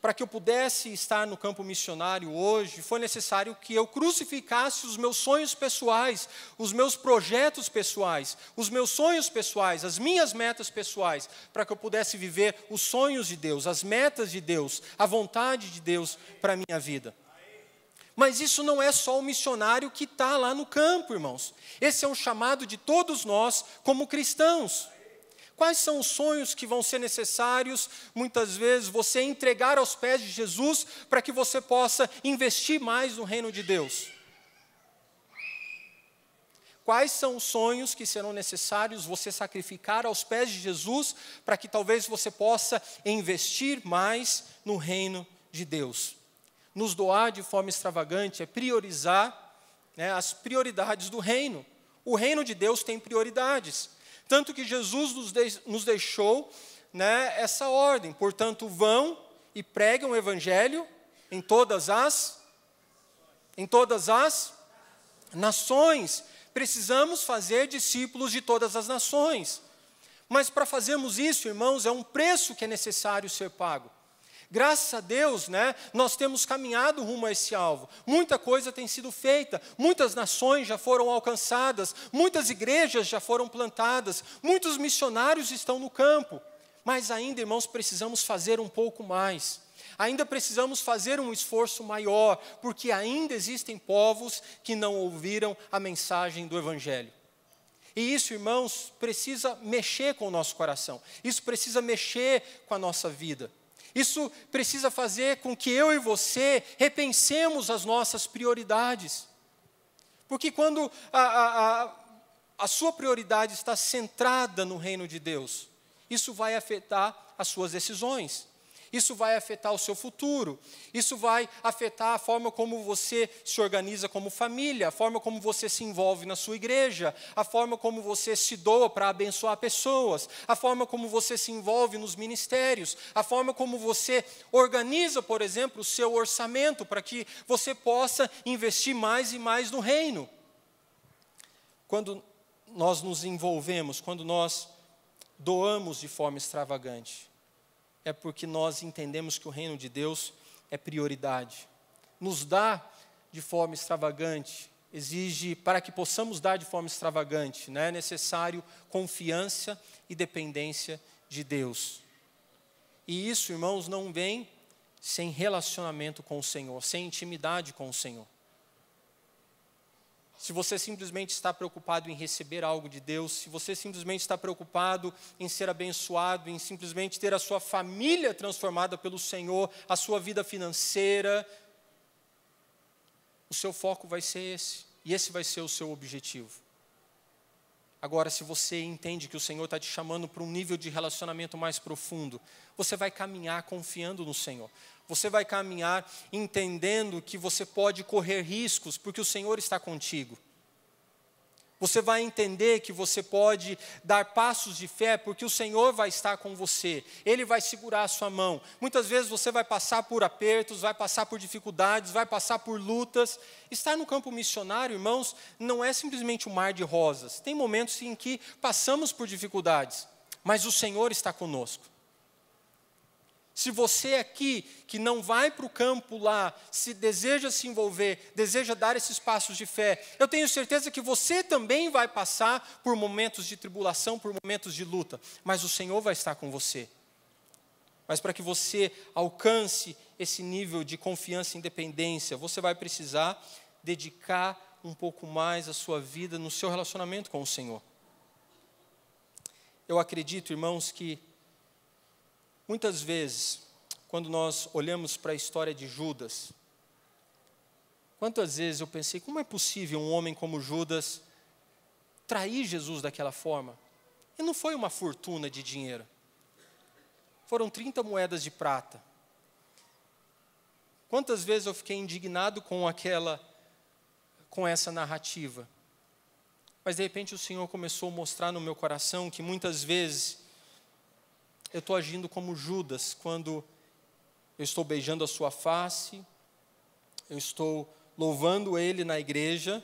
Para que eu pudesse estar no campo missionário hoje, foi necessário que eu crucificasse os meus sonhos pessoais, os meus projetos pessoais, os meus sonhos pessoais, as minhas metas pessoais, para que eu pudesse viver os sonhos de Deus, as metas de Deus, a vontade de Deus para a minha vida. Mas isso não é só o missionário que está lá no campo, irmãos. Esse é um chamado de todos nós como cristãos. Quais são os sonhos que vão ser necessários, muitas vezes, você entregar aos pés de Jesus para que você possa investir mais no reino de Deus? Quais são os sonhos que serão necessários você sacrificar aos pés de Jesus para que talvez você possa investir mais no reino de Deus? Nos doar de forma extravagante é priorizar, as prioridades do reino. O reino de Deus tem prioridades. Tanto que Jesus nos deixou essa ordem. Portanto, vão e preguem o Evangelho em todas as nações. Precisamos fazer discípulos de todas as nações. Mas para fazermos isso, irmãos, é um preço que é necessário ser pago. Graças a Deus, nós temos caminhado rumo a esse alvo. Muita coisa tem sido feita, muitas nações já foram alcançadas, muitas igrejas já foram plantadas, muitos missionários estão no campo. Mas ainda, irmãos, precisamos fazer um pouco mais. Ainda precisamos fazer um esforço maior, porque ainda existem povos que não ouviram a mensagem do Evangelho. E isso, irmãos, precisa mexer com o nosso coração. Isso precisa mexer com a nossa vida. Isso precisa fazer com que eu e você repensemos as nossas prioridades. Porque quando a sua prioridade está centrada no reino de Deus, isso vai afetar as suas decisões. Isso vai afetar o seu futuro. Isso vai afetar a forma como você se organiza como família, a forma como você se envolve na sua igreja, a forma como você se doa para abençoar pessoas, a forma como você se envolve nos ministérios, a forma como você organiza, por exemplo, o seu orçamento para que você possa investir mais e mais no reino. Quando nós nos envolvemos, quando nós doamos de forma extravagante, é porque nós entendemos que o reino de Deus é prioridade. Nos dar de forma extravagante exige, para que possamos dar de forma extravagante, é necessário confiança e dependência de Deus. E isso, irmãos, não vem sem relacionamento com o Senhor, sem intimidade com o Senhor. Se você simplesmente está preocupado em receber algo de Deus, se você simplesmente está preocupado em ser abençoado, em simplesmente ter a sua família transformada pelo Senhor, a sua vida financeira, o seu foco vai ser esse. E esse vai ser o seu objetivo. Agora, se você entende que o Senhor está te chamando para um nível de relacionamento mais profundo, você vai caminhar confiando no Senhor. Você vai caminhar entendendo que você pode correr riscos, porque o Senhor está contigo. Você vai entender que você pode dar passos de fé, porque o Senhor vai estar com você. Ele vai segurar a sua mão. Muitas vezes você vai passar por apertos, vai passar por dificuldades, vai passar por lutas. Estar no campo missionário, irmãos, não é simplesmente um mar de rosas. Tem momentos em que passamos por dificuldades, mas o Senhor está conosco. Se você aqui, que não vai para o campo lá, se deseja se envolver, deseja dar esses passos de fé, eu tenho certeza que você também vai passar por momentos de tribulação, por momentos de luta, mas o Senhor vai estar com você. Mas para que você alcance esse nível de confiança e independência, você vai precisar dedicar um pouco mais a sua vida no seu relacionamento com o Senhor. Eu acredito, irmãos, que muitas vezes, quando nós olhamos para a história de Judas, quantas vezes eu pensei, como é possível um homem como Judas trair Jesus daquela forma? E não foi uma fortuna de dinheiro. Foram 30 moedas de prata. Quantas vezes eu fiquei indignado com essa narrativa? Mas de repente o Senhor começou a mostrar no meu coração que muitas vezes eu estou agindo como Judas, quando eu estou beijando a sua face, eu estou louvando Ele na igreja,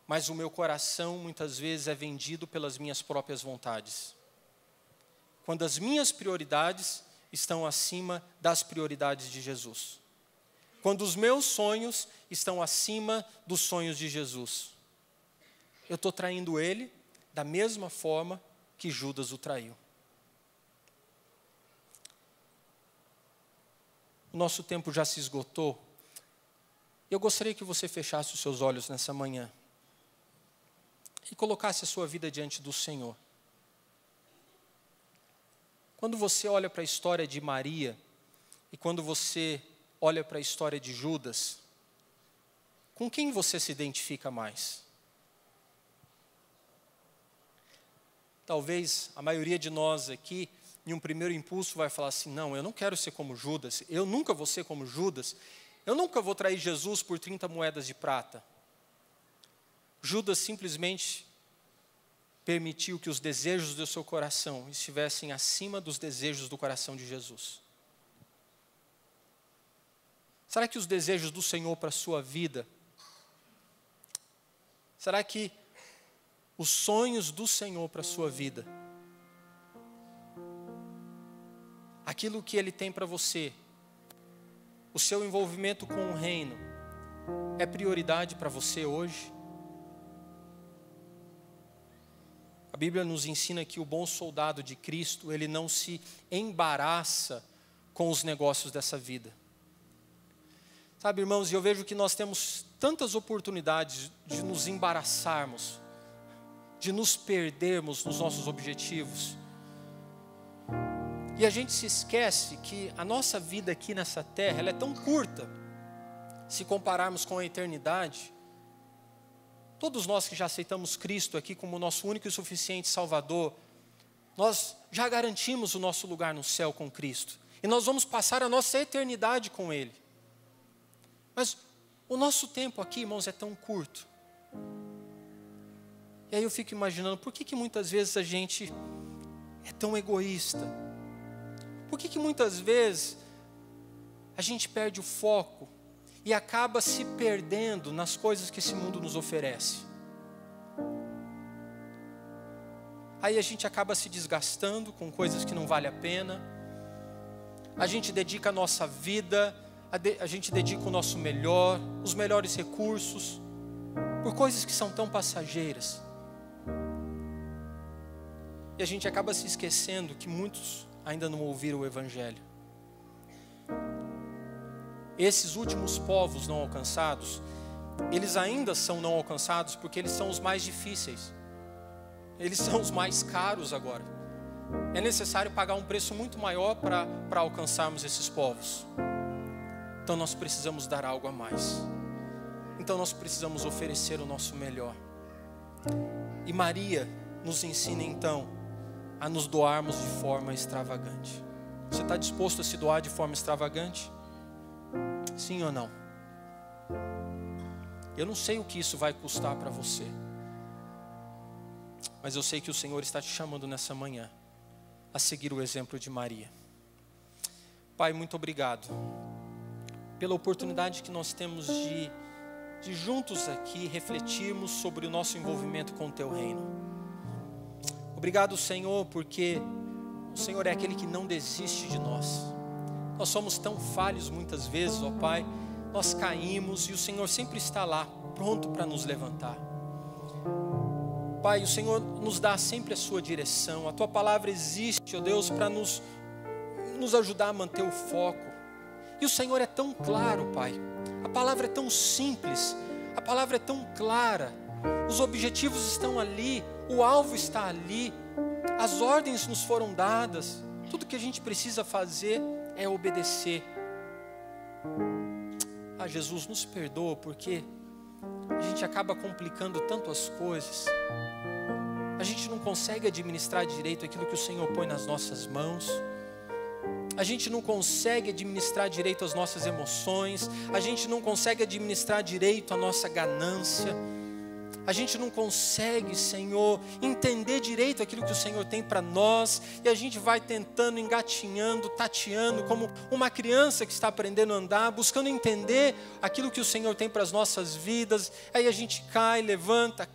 mas o meu coração muitas vezes é vendido pelas minhas próprias vontades. Quando as minhas prioridades estão acima das prioridades de Jesus. Quando os meus sonhos estão acima dos sonhos de Jesus. Eu estou traindo Ele da mesma forma que Judas o traiu. O nosso tempo já se esgotou. Eu gostaria que você fechasse os seus olhos nessa manhã e colocasse a sua vida diante do Senhor. Quando você olha para a história de Maria e quando você olha para a história de Judas, com quem você se identifica mais? Talvez a maioria de nós aqui, em um primeiro impulso, vai falar assim, não, eu não quero ser como Judas, eu nunca vou ser como Judas, eu nunca vou trair Jesus por 30 moedas de prata. Judas simplesmente permitiu que os desejos do seu coração estivessem acima dos desejos do coração de Jesus. Será que os desejos do Senhor para a sua vida, será que os sonhos do Senhor para a sua vida, aquilo que Ele tem para você, o seu envolvimento com o reino, é prioridade para você hoje? A Bíblia nos ensina que o bom soldado de Cristo, ele não se embaraça com os negócios dessa vida. Sabe, irmãos, eu vejo que nós temos tantas oportunidades de nos embaraçarmos, de nos perdermos nos nossos objetivos. E a gente se esquece que a nossa vida aqui nessa terra, ela é tão curta, se compararmos com a eternidade. Todos nós que já aceitamos Cristo aqui como nosso único e suficiente Salvador, nós já garantimos o nosso lugar no céu com Cristo. E nós vamos passar a nossa eternidade com Ele. Mas o nosso tempo aqui, irmãos, é tão curto. E aí eu fico imaginando, por que muitas vezes a gente é tão egoísta? Por que muitas vezes a gente perde o foco e acaba se perdendo nas coisas que esse mundo nos oferece? Aí a gente acaba se desgastando com coisas que não valem a pena. A gente dedica a nossa vida, a gente dedica o nosso melhor, os melhores recursos, por coisas que são tão passageiras. E a gente acaba se esquecendo que muitos ainda não ouviram o Evangelho. Esses últimos povos não alcançados, eles ainda são não alcançados porque eles são os mais difíceis. Eles são os mais caros agora. É necessário pagar um preço muito maior para alcançarmos esses povos. Então nós precisamos dar algo a mais. Então nós precisamos oferecer o nosso melhor. E Maria nos ensina então a nos doarmos de forma extravagante. Você está disposto a se doar de forma extravagante? Sim ou não? Eu não sei o que isso vai custar para você, mas eu sei que o Senhor está te chamando nessa manhã a seguir o exemplo de Maria. Pai, muito obrigado pela oportunidade que nós temos de juntos aqui refletirmos sobre o nosso envolvimento com o Teu reino. Obrigado, Senhor, porque o Senhor é aquele que não desiste de nós. Nós somos tão falhos muitas vezes, ó Pai, nós caímos e o Senhor sempre está lá, pronto para nos levantar. Pai, o Senhor nos dá sempre a sua direção, a Tua palavra existe, ó Deus, para nos ajudar a manter o foco. E o Senhor é tão claro, Pai, a palavra é tão simples, a palavra é tão clara, os objetivos estão ali, o alvo está ali, as ordens nos foram dadas, tudo que a gente precisa fazer é obedecer. Ah, Jesus, nos perdoa porque a gente acaba complicando tanto as coisas, a gente não consegue administrar direito aquilo que o Senhor põe nas nossas mãos, a gente não consegue administrar direito as nossas emoções, a gente não consegue administrar direito a nossa ganância, a gente não consegue, Senhor, entender direito aquilo que o Senhor tem para nós, e a gente vai tentando, engatinhando, tateando, como uma criança que está aprendendo a andar, buscando entender aquilo que o Senhor tem para as nossas vidas, aí a gente cai, levanta,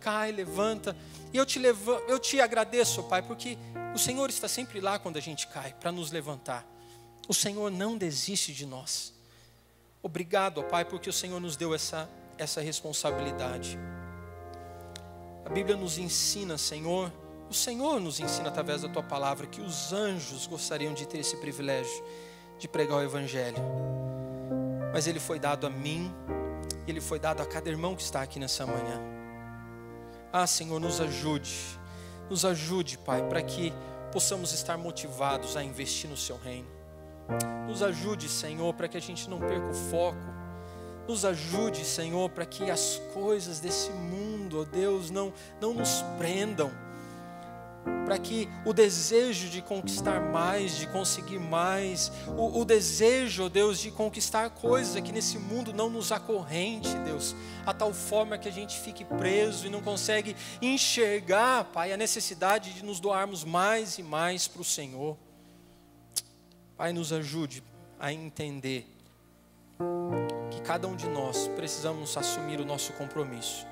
e eu te agradeço, Pai, porque o Senhor está sempre lá quando a gente cai, para nos levantar. O Senhor não desiste de nós. Obrigado, ó Pai, porque o Senhor nos deu essa responsabilidade. A Bíblia nos ensina, Senhor, o Senhor nos ensina através da Tua palavra que os anjos gostariam de ter esse privilégio de pregar o Evangelho. Mas ele foi dado a mim, ele foi dado a cada irmão que está aqui nessa manhã. Ah, Senhor, nos ajude, Pai, para que possamos estar motivados a investir no Seu reino. Nos ajude, Senhor, para que a gente não perca o foco. Nos ajude, Senhor, para que as coisas desse mundo, ó Deus, não nos prendam. Para que o desejo de conquistar mais, de conseguir mais, o desejo, ó Deus, de conquistar coisas aqui nesse mundo não nos acorrente, Deus, a tal forma que a gente fique preso e não consegue enxergar, Pai, a necessidade de nos doarmos mais e mais para o Senhor. Pai, nos ajude a entender que cada um de nós precisamos assumir o nosso compromisso,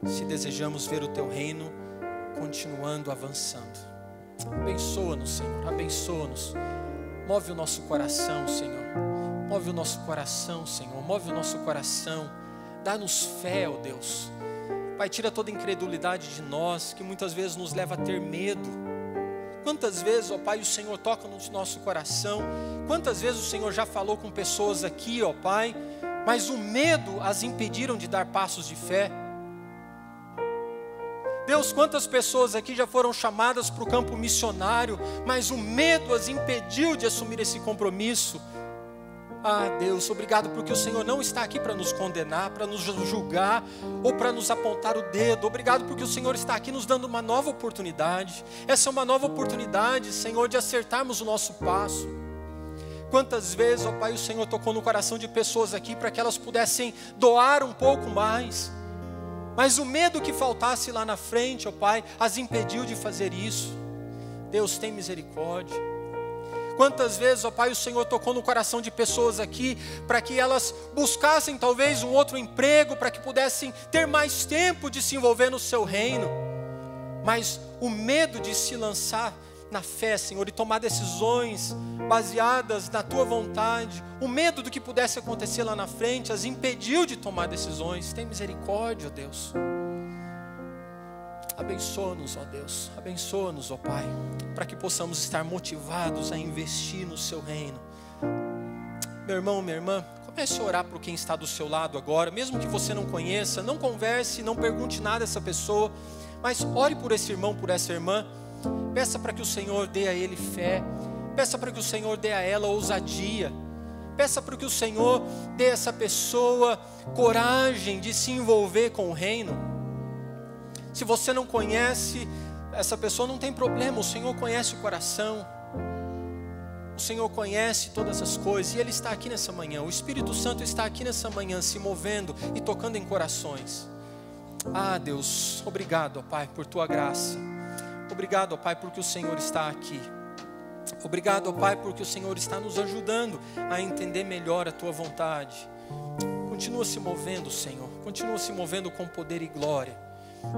se desejamos ver o Teu reino continuando avançando. Abençoa-nos, Senhor, abençoa-nos. Move o nosso coração, Senhor. Move o nosso coração, Senhor. Move o nosso coração. Dá-nos fé, ó Deus. Pai, tira toda a incredulidade de nós, que muitas vezes nos leva a ter medo. Quantas vezes, ó Pai, o Senhor toca no nosso coração. Quantas vezes o Senhor já falou com pessoas aqui, ó Pai, mas o medo as impediram de dar passos de fé. Deus, quantas pessoas aqui já foram chamadas para o campo missionário, mas o medo as impediu de assumir esse compromisso. Ah, Deus, obrigado porque o Senhor não está aqui para nos condenar, para nos julgar ou para nos apontar o dedo. Obrigado porque o Senhor está aqui nos dando uma nova oportunidade. Essa é uma nova oportunidade, Senhor, de acertarmos o nosso passo. Quantas vezes, ó Pai, o Senhor tocou no coração de pessoas aqui para que elas pudessem doar um pouco mais. Mas o medo que faltasse lá na frente, ó Pai, as impediu de fazer isso. Deus, tem misericórdia. Quantas vezes, ó Pai, o Senhor tocou no coração de pessoas aqui para que elas buscassem talvez um outro emprego, para que pudessem ter mais tempo de se envolver no Seu reino. Mas o medo de se lançar na fé, Senhor, e tomar decisões baseadas na Tua vontade, o medo do que pudesse acontecer lá na frente, as impediu de tomar decisões. Tem misericórdia, ó Deus. Abençoa-nos, ó Deus, abençoa-nos, ó Pai, para que possamos estar motivados a investir no Seu reino. Meu irmão, minha irmã, comece a orar por quem está do seu lado agora, mesmo que você não conheça, não converse, não pergunte nada a essa pessoa, mas ore por esse irmão, por essa irmã, peça para que o Senhor dê a ele fé, peça para que o Senhor dê a ela ousadia, Peça para que o Senhor dê a essa pessoa coragem de se envolver com o reino. Se você não conhece essa pessoa, não tem problema, o Senhor conhece o coração. O Senhor conhece todas as coisas e Ele está aqui nessa manhã. O Espírito Santo está aqui nessa manhã, se movendo e tocando em corações. Ah, Deus, obrigado, ó Pai, por Tua graça. Obrigado, ó Pai, porque o Senhor está aqui. Obrigado, ó Pai, porque o Senhor está nos ajudando a entender melhor a Tua vontade. Continua se movendo, Senhor. Continua se movendo com poder e glória.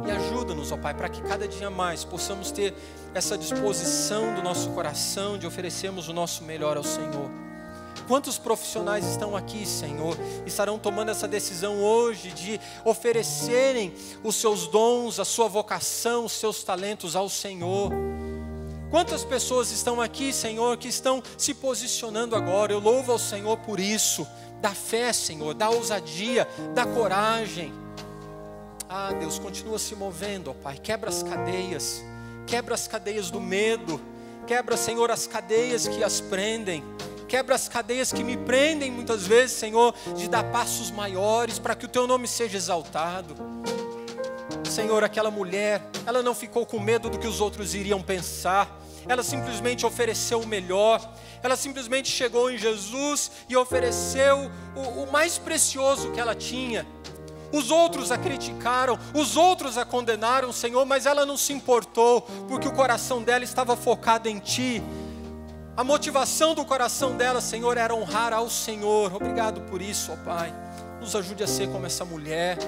E ajuda-nos, ó Pai, para que cada dia mais possamos ter essa disposição do nosso coração de oferecermos o nosso melhor ao Senhor. Quantos profissionais estão aqui, Senhor, estarão tomando essa decisão hoje de oferecerem os seus dons, a sua vocação, os seus talentos ao Senhor? Quantas pessoas estão aqui, Senhor, que estão se posicionando agora? Eu louvo ao Senhor por isso. Dá fé, Senhor, dá ousadia, dá coragem. Ah, Deus, continua se movendo, ó Pai. Quebra as cadeias do medo. Quebra, Senhor, as cadeias que as prendem. Quebra as cadeias que me prendem muitas vezes, Senhor, de dar passos maiores para que o Teu nome seja exaltado. Senhor, aquela mulher, ela não ficou com medo do que os outros iriam pensar. Ela simplesmente ofereceu o melhor. Ela simplesmente chegou em Jesus e ofereceu o mais precioso que ela tinha. Os outros a criticaram, os outros a condenaram, Senhor, mas ela não se importou, porque o coração dela estava focado em Ti. A motivação do coração dela, Senhor, era honrar ao Senhor. Obrigado por isso, ó Pai. Nos ajude a ser como essa mulher.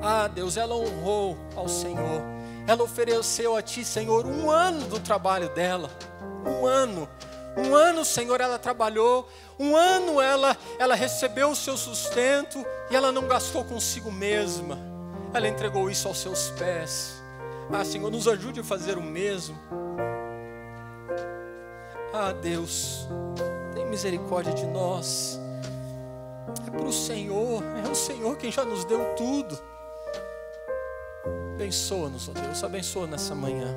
Ah, Deus, ela honrou ao Senhor. Ela ofereceu a Ti, Senhor, 1 ano do trabalho dela. 1 ano. 1 ano, Senhor, ela trabalhou. 1 ano ela recebeu o seu sustento e ela não gastou consigo mesma. Ela entregou isso aos Seus pés. Ah, Senhor, nos ajude a fazer o mesmo. Ah, Deus, tem misericórdia de nós. É para o Senhor, é o Senhor quem já nos deu tudo. Abençoa-nos, ó Deus, abençoa nessa manhã.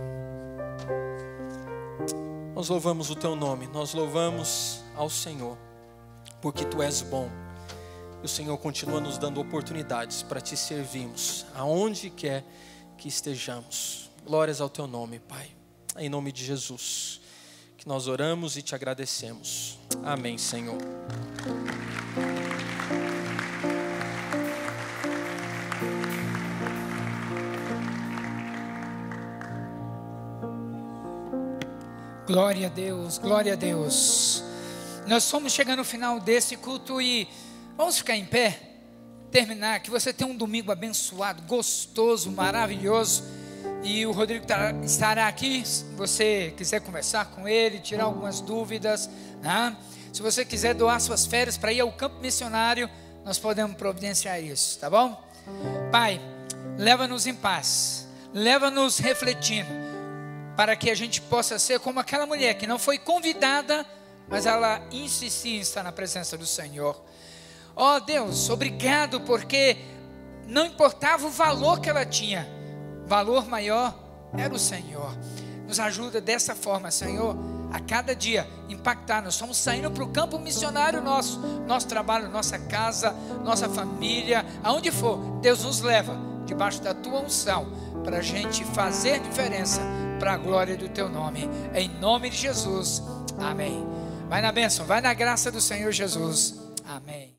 Nós louvamos o Teu nome, nós louvamos ao Senhor, porque Tu és bom. E o Senhor continua nos dando oportunidades para Te servirmos, aonde quer que estejamos. Glórias ao Teu nome, Pai. Em nome de Jesus, que nós oramos e Te agradecemos. Amém, Senhor. Glória a Deus, glória a Deus. Nós estamos chegando ao final desse culto e vamos ficar em pé, terminar, que você tenha um domingo abençoado, gostoso, maravilhoso. E o Rodrigo estará aqui, se você quiser conversar com ele, tirar algumas dúvidas, né? Se você quiser doar suas férias para ir ao campo missionário, nós podemos providenciar isso, tá bom? Pai, leva-nos em paz, leva-nos refletindo, para que a gente possa ser como aquela mulher que não foi convidada, mas ela insistia em estar na presença do Senhor. Ó Deus, obrigado, porque não importava o valor que ela tinha, valor maior era o Senhor. Nos ajuda dessa forma, Senhor, a cada dia impactar. Nós estamos saindo para o campo missionário nosso trabalho, nossa casa, nossa família, aonde for, Deus nos leva debaixo da Tua unção, para a gente fazer diferença para a glória do Teu nome, em nome de Jesus, amém. Vai na bênção, vai na graça do Senhor Jesus, amém.